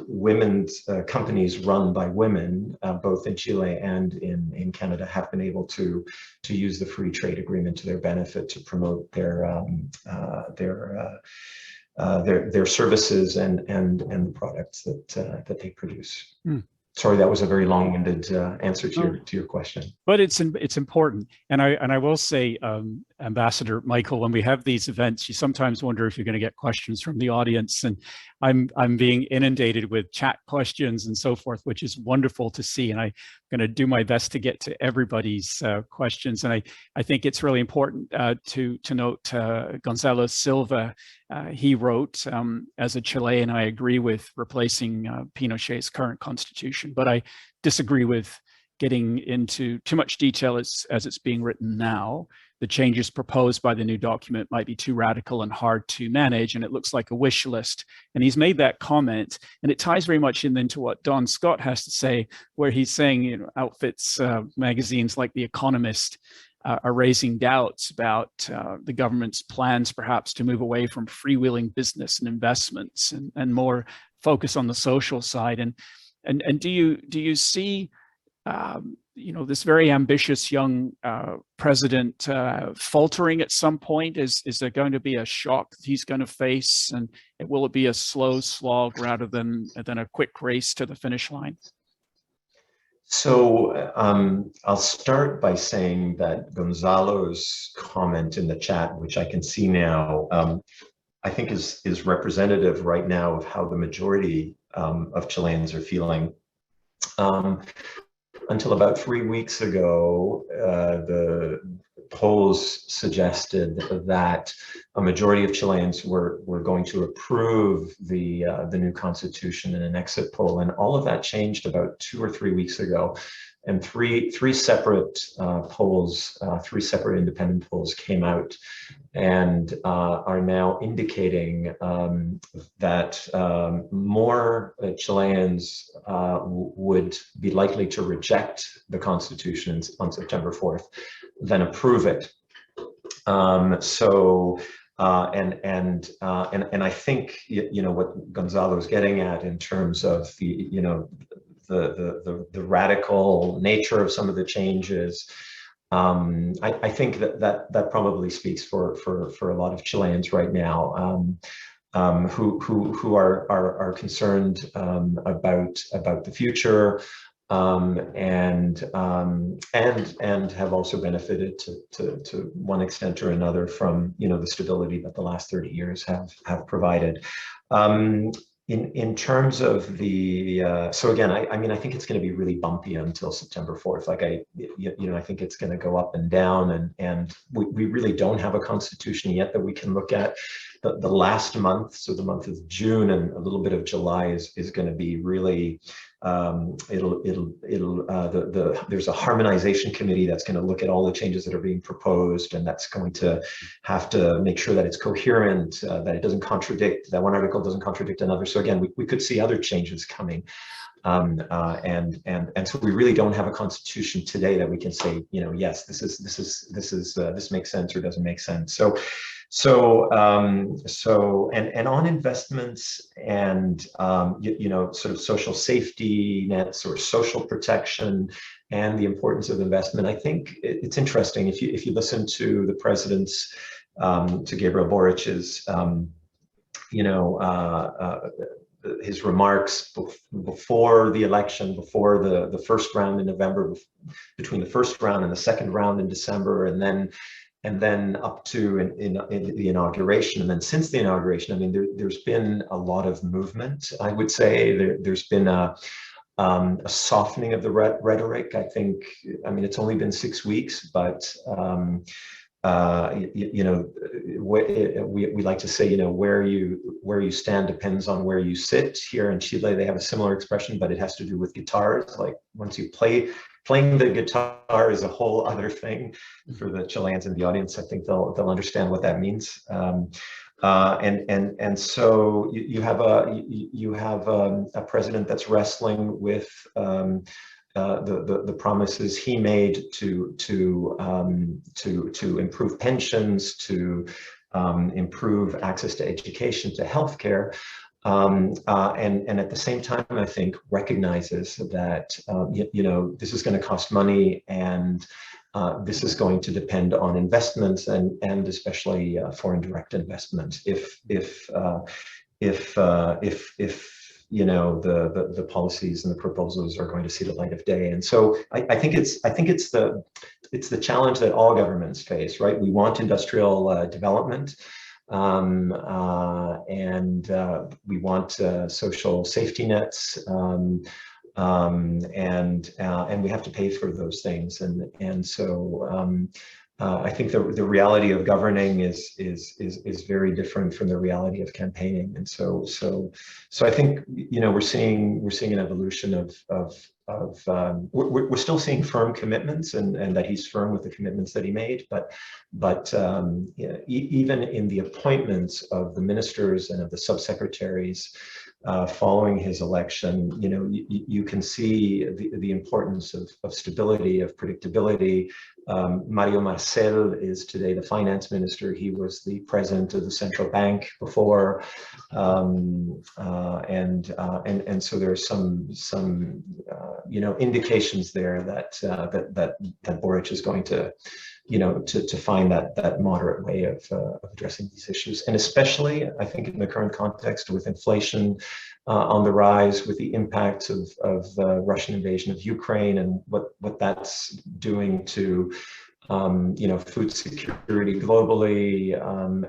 women's companies run by women, both in Chile and in Canada, have been able to use the free trade agreement to their benefit to promote their services and the products that they produce. Mm. Sorry, that was a very long-winded answer to your question. But it's important, and I will say, Ambassador Michael, when we have these events, you sometimes wonder if you're going to get questions from the audience, and I'm being inundated with chat questions and so forth, which is wonderful to see. And I'm going to do my best to get to everybody's questions. And I think it's really important to note Gonzalo Silva. He wrote, as a Chilean, I agree with replacing Pinochet's current constitution, but I disagree with getting into too much detail as it's being written now. The changes proposed by the new document might be too radical and hard to manage, and it looks like a wish list. And he's made that comment, and it ties very much into what Don Scott has to say, where he's saying, you know, outfits, magazines like The Economist are raising doubts about the government's plans perhaps to move away from freewheeling business and investments and more focus on the social side. And do you see you know, this very ambitious young president faltering at some point? Is there going to be a shock that he's going to face, and will it be a slow slog rather than a quick race to the finish line? So I'll start by saying that Gonzalo's comment in the chat, which I can see now, I think is representative right now of how the majority of Chileans are feeling. Until about 3 weeks ago, the polls suggested that a majority of Chileans were going to approve the new constitution in an exit poll, and all of that changed about 2 or 3 weeks ago. And three separate polls, three separate independent polls came out and are now indicating that more Chileans would be likely to reject the Constitution on September 4th than approve it. And I think, you know, what Gonzalo is getting at in terms of the radical nature of some of the changes, I think that probably speaks for a lot of Chileans right now, who are concerned about the future, and have also benefited to one extent or another from, you know, the stability that the last 30 years have provided. In terms of the, so again, I mean, I think it's going to be really bumpy until September 4th. Like I think it's going to go up and down, and we really don't have a constitution yet that we can look at. The last month, so the month of June and a little bit of July is going to be really, there's a harmonization committee that's going to look at all the changes that are being proposed, and that's going to have to make sure that it's coherent, that it doesn't contradict, that one article doesn't contradict another. So again, we could see other changes coming. And so we really don't have a constitution today that we can say, you know, yes, this makes sense or doesn't make sense. So on investments and you know, sort of social safety nets or social protection and the importance of investment, I think it's interesting if you listen to the president's to Gabriel Boric's you know, his remarks before the election, before the first round in November, between the first round and the second round in December, and then up to in the inauguration, and then since the inauguration, I mean, there's been a lot of movement. I would say there's been a softening of the rhetoric. I think, I mean, it's only been 6 weeks, but you know, we like to say, you know, where you stand depends on where you sit. Here in Chile, they have a similar expression, but it has to do with guitars. Like once you play playing the guitar is a whole other thing for the Chileans in the audience. I think they'll understand what that means. And so you have a president that's wrestling with the promises he made to improve pensions, to improve access to education, to healthcare, and at the same time, I think recognizes that this is going to cost money, and this is going to depend on investments and especially foreign direct investment. If the policies and the proposals are going to see the light of day. And so I think it's the challenge that all governments face, right? We want industrial development, and we want social safety nets, and we have to pay for those things. And so I think the reality of governing is very different from the reality of campaigning. And so I think we're seeing an evolution of we're still seeing firm commitments, and that he's firm with the commitments that he made. But even in the appointments of the ministers and of the subsecretaries following his election, you can see the importance of stability, of predictability. Mario Marcel is today the finance minister. He was the president of the central bank before, and so there are some indications there that Boric is going to to find that moderate way of addressing these issues, and especially I think in the current context with inflation on the rise, with the impacts of the Russian invasion of Ukraine and what that's doing to food security globally,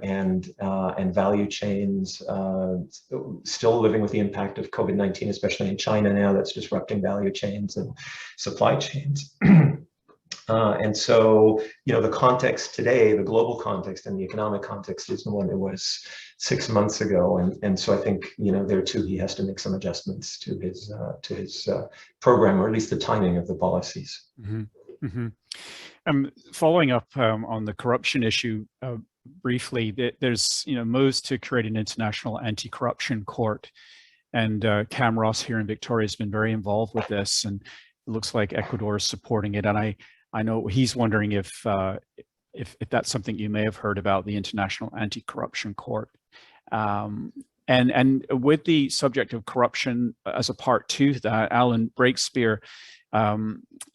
and value chains, still living with the impact of COVID-19, especially in China now, that's disrupting value chains and supply chains. And so, the context today, the global context and the economic context isn't what it was 6 months ago. And so I think, there too, he has to make some adjustments to his program, or at least the timing of the policies. Mm-hmm. Mm-hmm. Following up on the corruption issue briefly, there's moves to create an international anti-corruption court, and Cam Ross here in Victoria has been very involved with this, and it looks like Ecuador is supporting it. And I know he's wondering if that's something you may have heard about, the International Anti-Corruption Court. And with the subject of corruption as a part to that, Alan Breakspear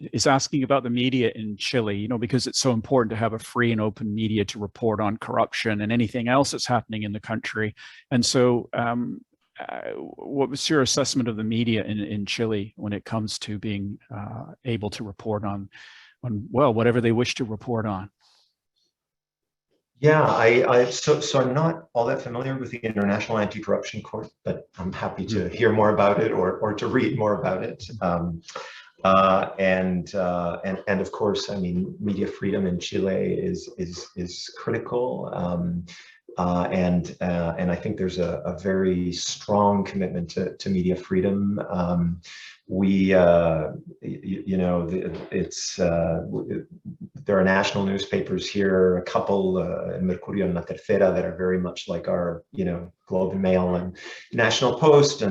is asking about the media in Chile, because it's so important to have a free and open media to report on corruption and anything else that's happening in the country. And so what was your assessment of the media in Chile when it comes to being able to report on whatever they wish to report on? Yeah, so I'm not all that familiar with the International Anti-Corruption Court, but I'm happy to hear more about it or to read more about it. And of course, I mean, media freedom in Chile is critical. And I think there's a very strong commitment to media freedom. There are national newspapers here, a couple, Mercurio and La Tercera, that are very much like our, Globe and Mail and National Post,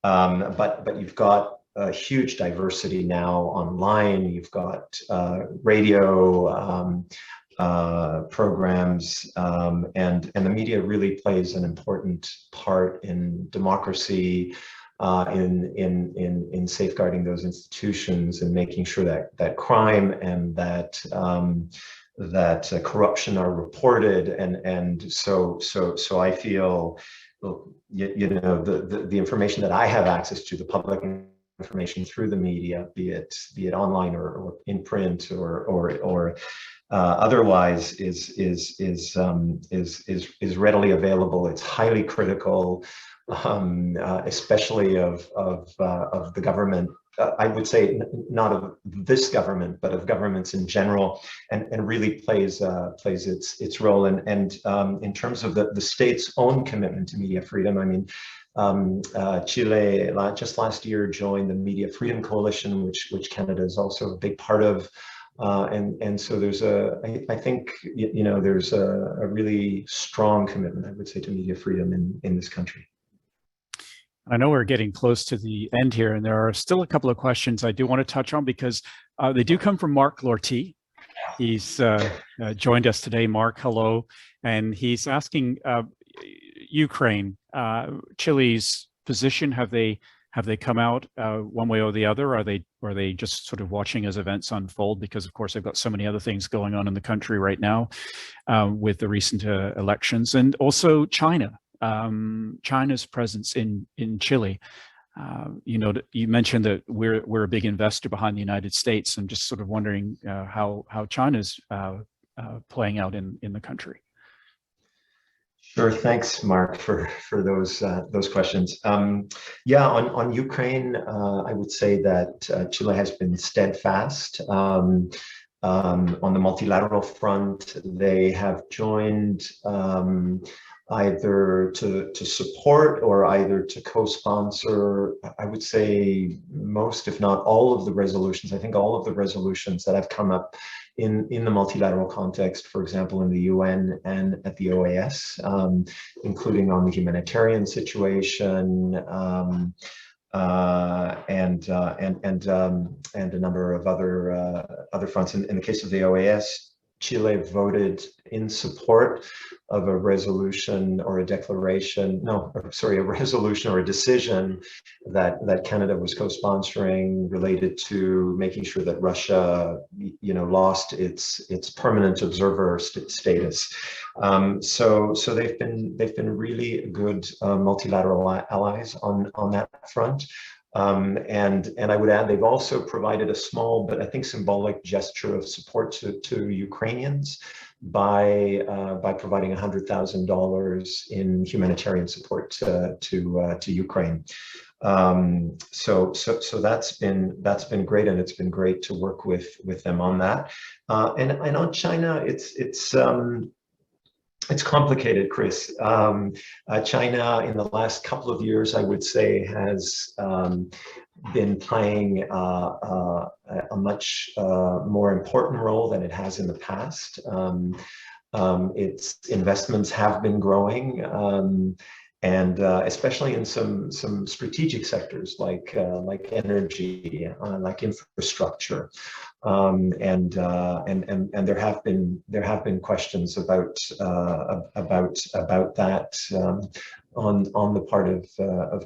but you've got a huge diversity now online. You've got radio programs, and the media really plays an important part in democracy, in safeguarding those institutions and making sure that crime and that corruption are reported. And so I feel, the information that I have access to, the public information through the media, be it online or in print or otherwise, is readily available. It's highly critical, especially of the government. I would say not of this government, but of governments in general, and really plays its role. And in terms of the state's own commitment to media freedom, I mean, Chile just last year joined the Media Freedom Coalition, which Canada is also a big part of. And so there's I think, there's a really strong commitment, I would say, to media freedom in this country. I know we're getting close to the end here, and there are still a couple of questions I do want to touch on because they do come from Mark Lortie. He's joined us today. Mark, hello. And he's asking Ukraine, Chile's position. Have they come out one way or the other? Are they just sort of watching as events unfold? Because of course they've got so many other things going on in the country right now with the recent elections, and also China. China's presence in Chile. You mentioned that we're a big investor behind the United States, and just sort of wondering how China's playing out in the country. Sure, thanks, Mark, for those questions. Yeah, on Ukraine, I would say that Chile has been steadfast. On the multilateral front, they have joined either to support or either to co-sponsor, I would say, most, if not all, of the resolutions. I think all of the resolutions that have come up in the multilateral context, for example, in the UN and at the OAS, including on the humanitarian situation, and a number of other fronts. In the case of the OAS, Chile voted in support of a resolution or a declaration, a resolution or a decision that Canada was co-sponsoring related to making sure that Russia, lost its permanent observer status. So they've been really good multilateral allies on that front. And I would add, they've also provided a small, but I think symbolic gesture of support to Ukrainians by providing $100,000 in humanitarian support to Ukraine. So that's been great, and it's been great to work with them on that. And on China, it's complicated, Chris. China, in the last couple of years, I would say, has been playing a much more important role than it has in the past. Its investments have been growing, and especially in some strategic sectors like energy, like infrastructure. And there have been questions about that on the part of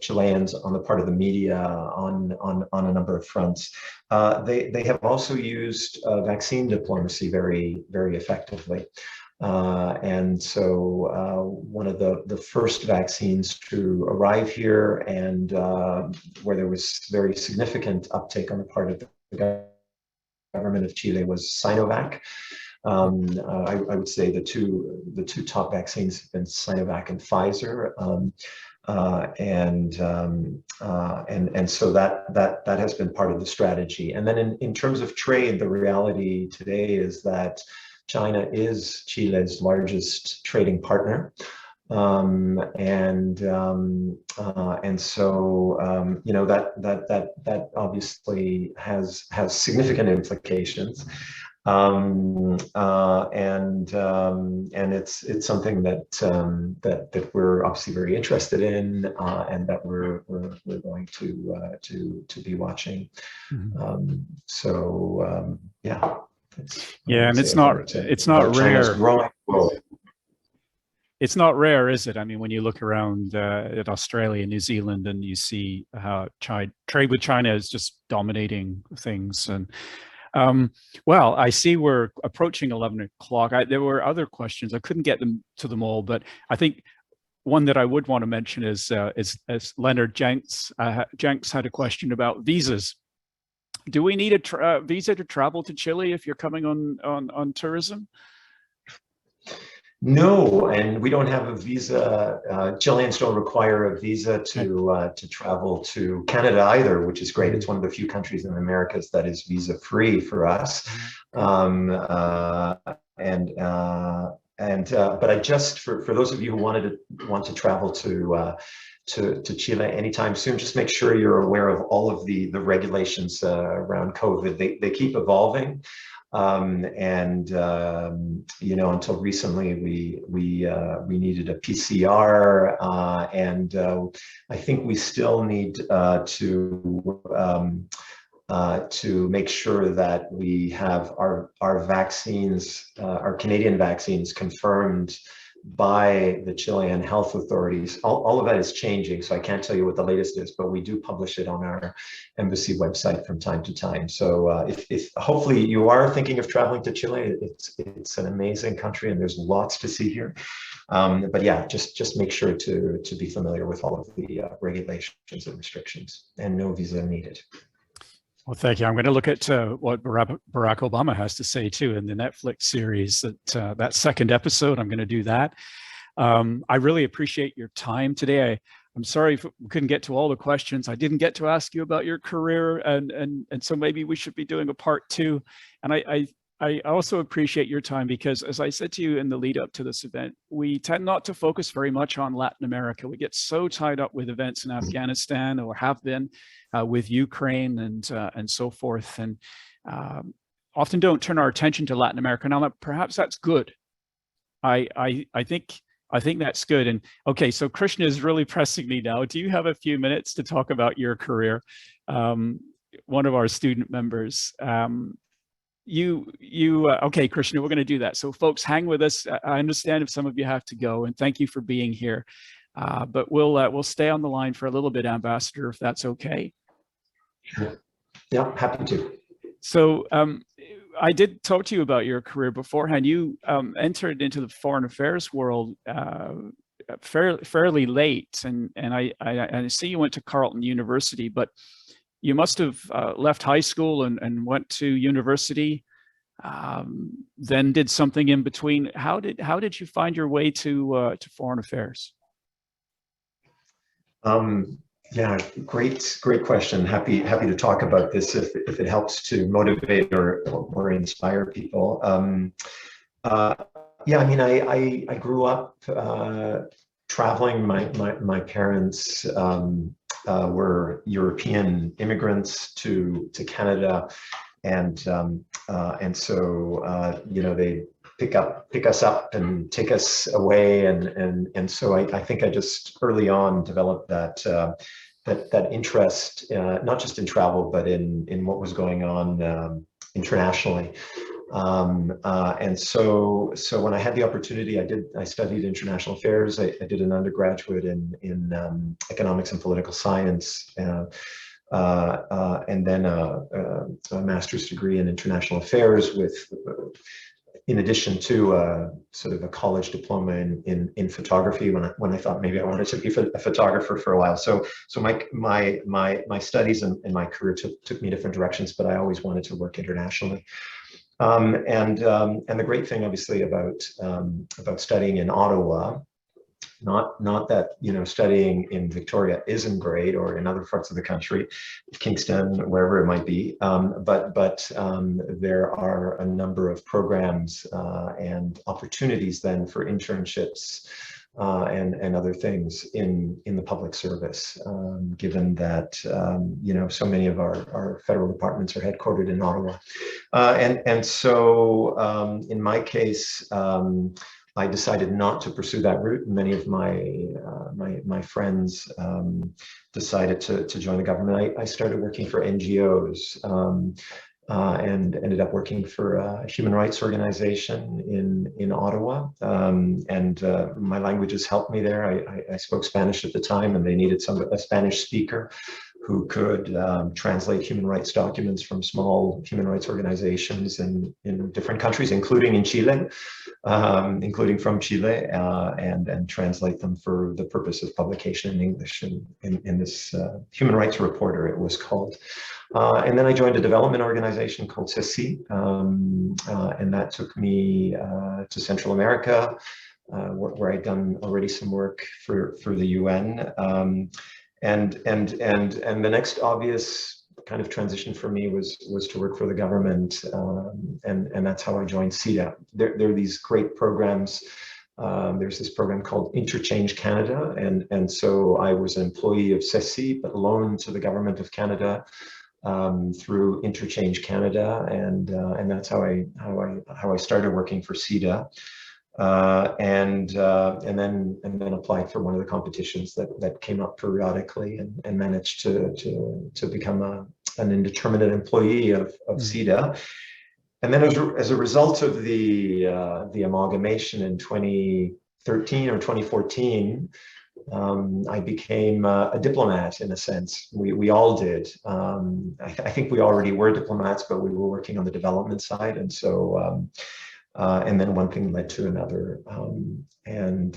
Chileans, on the part of the media, on a number of fronts. They have also used vaccine diplomacy very, very effectively. And so one of the first vaccines to arrive here, and where there was very significant uptake on the part of the government of Chile, was Sinovac. I would say the two top vaccines have been Sinovac and Pfizer, and so that has been part of the strategy. And then in terms of trade, the reality today is that China is Chile's largest trading partner. And so that obviously has significant implications, and it's something that we're obviously very interested in, and that we're going to be watching. Yeah. Yeah, and it's not rare. It's not rare, is it? I mean, when you look around at Australia, New Zealand, and you see how trade with China is just dominating things. And well, I see we're approaching 11 o'clock. There were other questions. I couldn't get to them all, but I think one that I would want to mention is Leonard Jenks. Jenks had a question about visas. Do we need a visa to travel to Chile if you're coming on tourism? No, and we don't have a visa. Chileans don't require a visa to travel to Canada either, which is great. It's one of the few countries in the Americas that is visa free for us. But I just, for those of you who want to travel to to Chile anytime soon. Just make sure you're aware of all of the regulations around COVID. They keep evolving. You know, until recently, we needed a PCR, I think we still need to make sure that we have our vaccines, our Canadian vaccines, confirmed by the Chilean health authorities. All of that is changing, so I can't tell you what the latest is, but we do publish it on our embassy website from time to time. So if hopefully you are thinking of traveling to Chile, it's an amazing country and there's lots to see here. But yeah, just make sure to be familiar with all of the regulations and restrictions, and no visa needed. Well, thank you. I'm going to look at what Barack Obama has to say too in the Netflix series. That second episode, I'm going to do that. I really appreciate your time today. I'm sorry if we couldn't get to all the questions. I didn't get to ask you about your career, and so maybe we should be doing a part two. And I also appreciate your time because, as I said to you in the lead up to this event, we tend not to focus very much on Latin America. We get so tied up with events in Afghanistan, or have been with Ukraine and so forth, and often don't turn our attention to Latin America. Now, perhaps that's good. I think that's good. And okay, so Krishna is really pressing me now. Do you have a few minutes to talk about your career? One of our student members. Okay, Krishna, we're going to do that. So folks, hang with us. I understand if some of you have to go, and thank you for being here. But we'll stay on the line for a little bit, Ambassador, if that's okay. Sure. Yeah, happy to. So I did talk to you about your career beforehand. You entered into the foreign affairs world fairly late, and I see you went to Carleton University, but you must have left high school and went to university, then did something in between. How did you find your way to foreign affairs? Yeah, great question. Happy to talk about this if it helps to motivate or inspire people. Yeah, I mean, I grew up traveling. My parents were European immigrants to Canada, and so you know, they pick us up and take us away, and so I think I just early on developed that interest, not just in travel, but in what was going on internationally. And so when I had the opportunity, I studied international affairs. I did an undergraduate in economics and political science, and then a master's degree in international affairs with, in addition to sort of a college diploma in photography, when I thought maybe I wanted to be a photographer for a while. So my studies and my career took me different directions, but I always wanted to work internationally. And the great thing, obviously, about studying in Ottawa, not that, you know, studying in Victoria isn't great, or in other parts of the country, Kingston, wherever it might be, but there are a number of programs and opportunities then for internships and other things in the public service, given that you know, so many of our federal departments are headquartered in Ottawa, and so in my case, I decided not to pursue that route. Many of my friends decided to join the government. I started working for NGOs, and ended up working for a human rights organization in Ottawa. And my languages helped me there. I spoke Spanish at the time, and they needed a Spanish speaker who could translate human rights documents from small human rights organizations in different countries, including in Chile, including from Chile, and translate them for the purpose of publication in English in this Human Rights Reporter, it was called. And then I joined a development organization called CIC, and that took me to Central America, where I'd done already some work for the UN. And the next obvious kind of transition for me was to work for the government, and that's how I joined CEDA. There are these great programs There's this program called Interchange Canada, and so I was an employee of CIC, but loaned to the government of Canada through Interchange Canada, and that's how I started working for CIDA, and then applied for one of the competitions that came up periodically, and managed to become an indeterminate employee of CIDA. And then as a result of the amalgamation in 2013 or 2014, I became a diplomat in a sense. We all did. I think we already were diplomats, but we were working on the development side, and so and then one thing led to another, and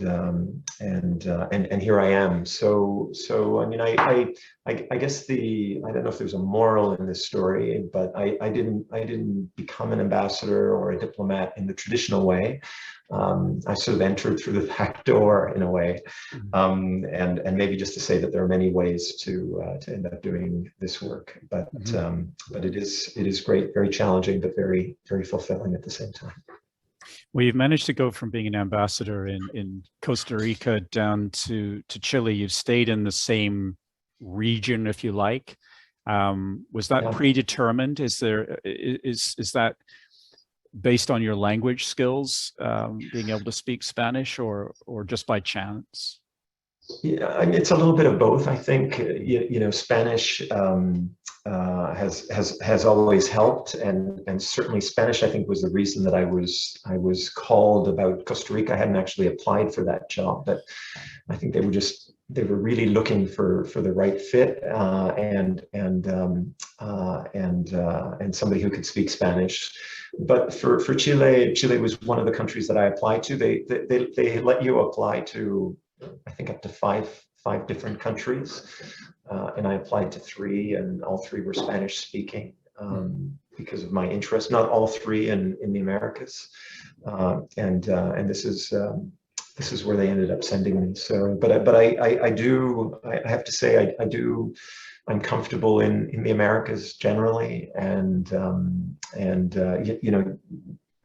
here I am. So I mean, I guess I don't know if there's a moral in this story, but I didn't become an ambassador or a diplomat in the traditional way. I sort of entered through the back door in a way, and maybe just to say that there are many ways to end up doing this work, but it is great, very challenging, but very fulfilling at the same time. Well, you've managed to go from being an ambassador in Costa Rica down to Chile. You've stayed in the same region, if you like. Was that predetermined? Is that based on your language skills, being able to speak Spanish, or just by chance? Yeah, I mean, it's a little bit of both. I think Spanish has always helped, and certainly Spanish, I think, was the reason that I was called about Costa Rica. I hadn't actually applied for that job, but I think they were really looking for the right fit, and somebody who could speak Spanish. But for Chile was one of the countries that I applied to. They let you apply to, I think, up to five different countries, and I applied to 3, and all 3 were Spanish speaking, because of my interest. Not all 3 in the Americas, and this is where they ended up sending me. So, but I have to say I'm comfortable in the Americas generally, and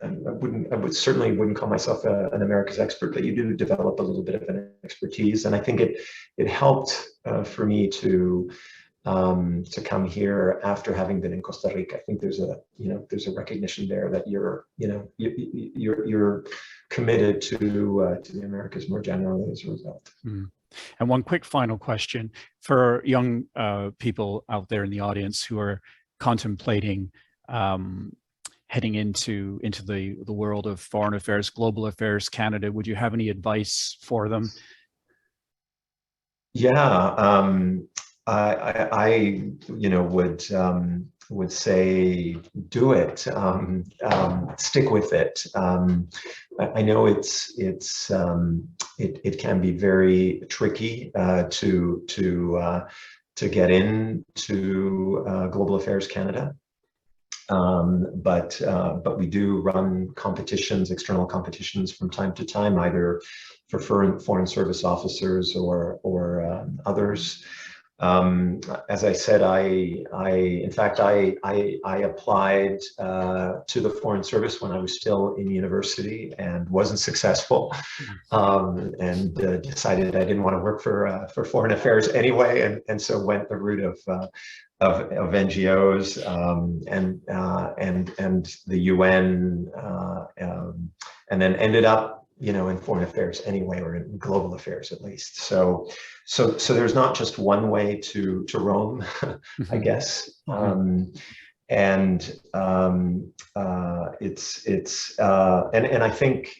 I certainly wouldn't call myself an America's expert, but you do develop a little bit of an expertise, and I think it helped for me to come here after having been in Costa Rica. I think there's a recognition there that you're committed to the Americas more generally as a result. And one quick final question for young people out there in the audience who are contemplating heading into the world of foreign affairs, global affairs, Canada. Would you have any advice for them? Yeah, I would say do it. Stick with it. I know it can be very tricky to get into Global Affairs Canada. But we do run competitions, external competitions from time to time, either for foreign service officers or others. As I said, in fact, I applied to the Foreign Service when I was still in university and wasn't successful, and decided I didn't want to work for foreign affairs anyway, and so went the route of NGOs, and the UN, and then ended up in foreign affairs anyway, or in global affairs at least. So there's not just one way to Rome, I guess. And I think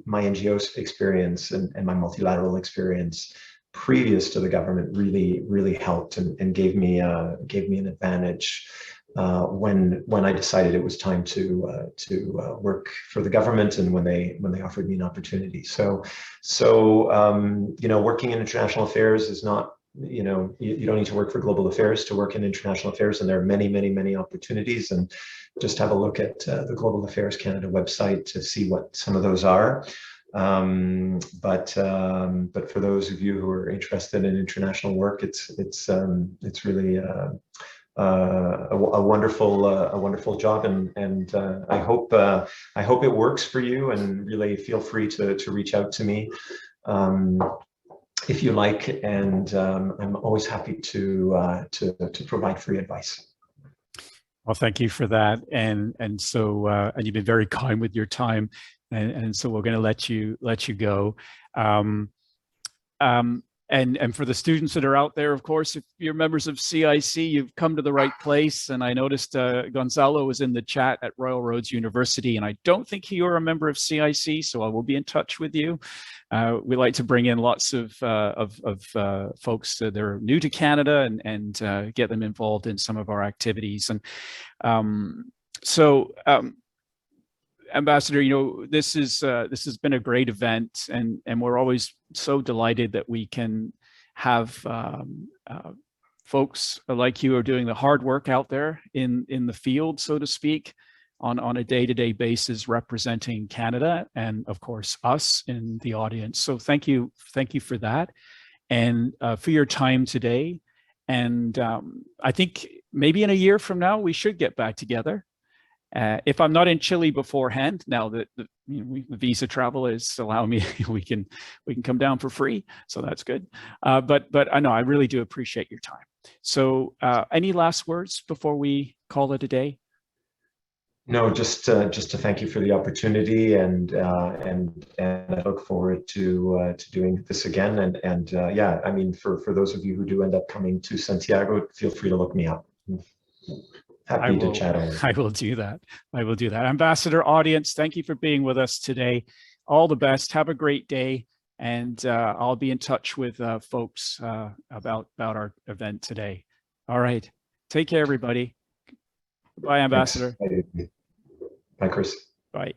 my NGO experience and my multilateral experience previous to the government really helped and gave me an advantage when I decided it was time to work for the government, and when they offered me an opportunity. So working in international affairs is not, you don't need to work for global affairs to work in international affairs, and there are many opportunities. And just have a look at the Global Affairs Canada website to see what some of those are. But for those of you who are interested in international work, it's really wonderful job, and I hope it works for you. And really, feel free to reach out to me if you like. And I'm always happy to provide free advice. Well, thank you for that, and so and you've been very kind with your time, and so we're going to let you go. And for the students that are out there, of course, if you're members of CIC, you've come to the right place. And I noticed Gonzalo was in the chat at Royal Roads University, and I don't think you're a member of CIC, so I will be in touch with you. We like to bring in lots of folks that are new to Canada and get them involved in some of our activities. And Ambassador, this has been a great event, and we're always so delighted that we can have folks like you are doing the hard work out there in the field, so to speak, on a day-to-day basis, representing Canada and, of course, us in the audience. So thank you for that, and for your time today. And I think maybe in a year from now we should get back together. If I'm not in Chile beforehand, now that the visa travel is allowing me, we can come down for free, so that's good. But I know I really do appreciate your time. So, any last words before we call it a day? No, just to thank you for the opportunity, and I look forward to doing this again. And yeah, I mean, for those of you who do end up coming to Santiago, feel free to look me up. Happy to chat on it. I will do that. I will do that. Ambassador, audience, thank you for being with us today. All the best. Have a great day. And I'll be in touch with folks about our event today. All right. Take care, everybody. Bye, Ambassador. Thanks. Bye, Chris. Bye.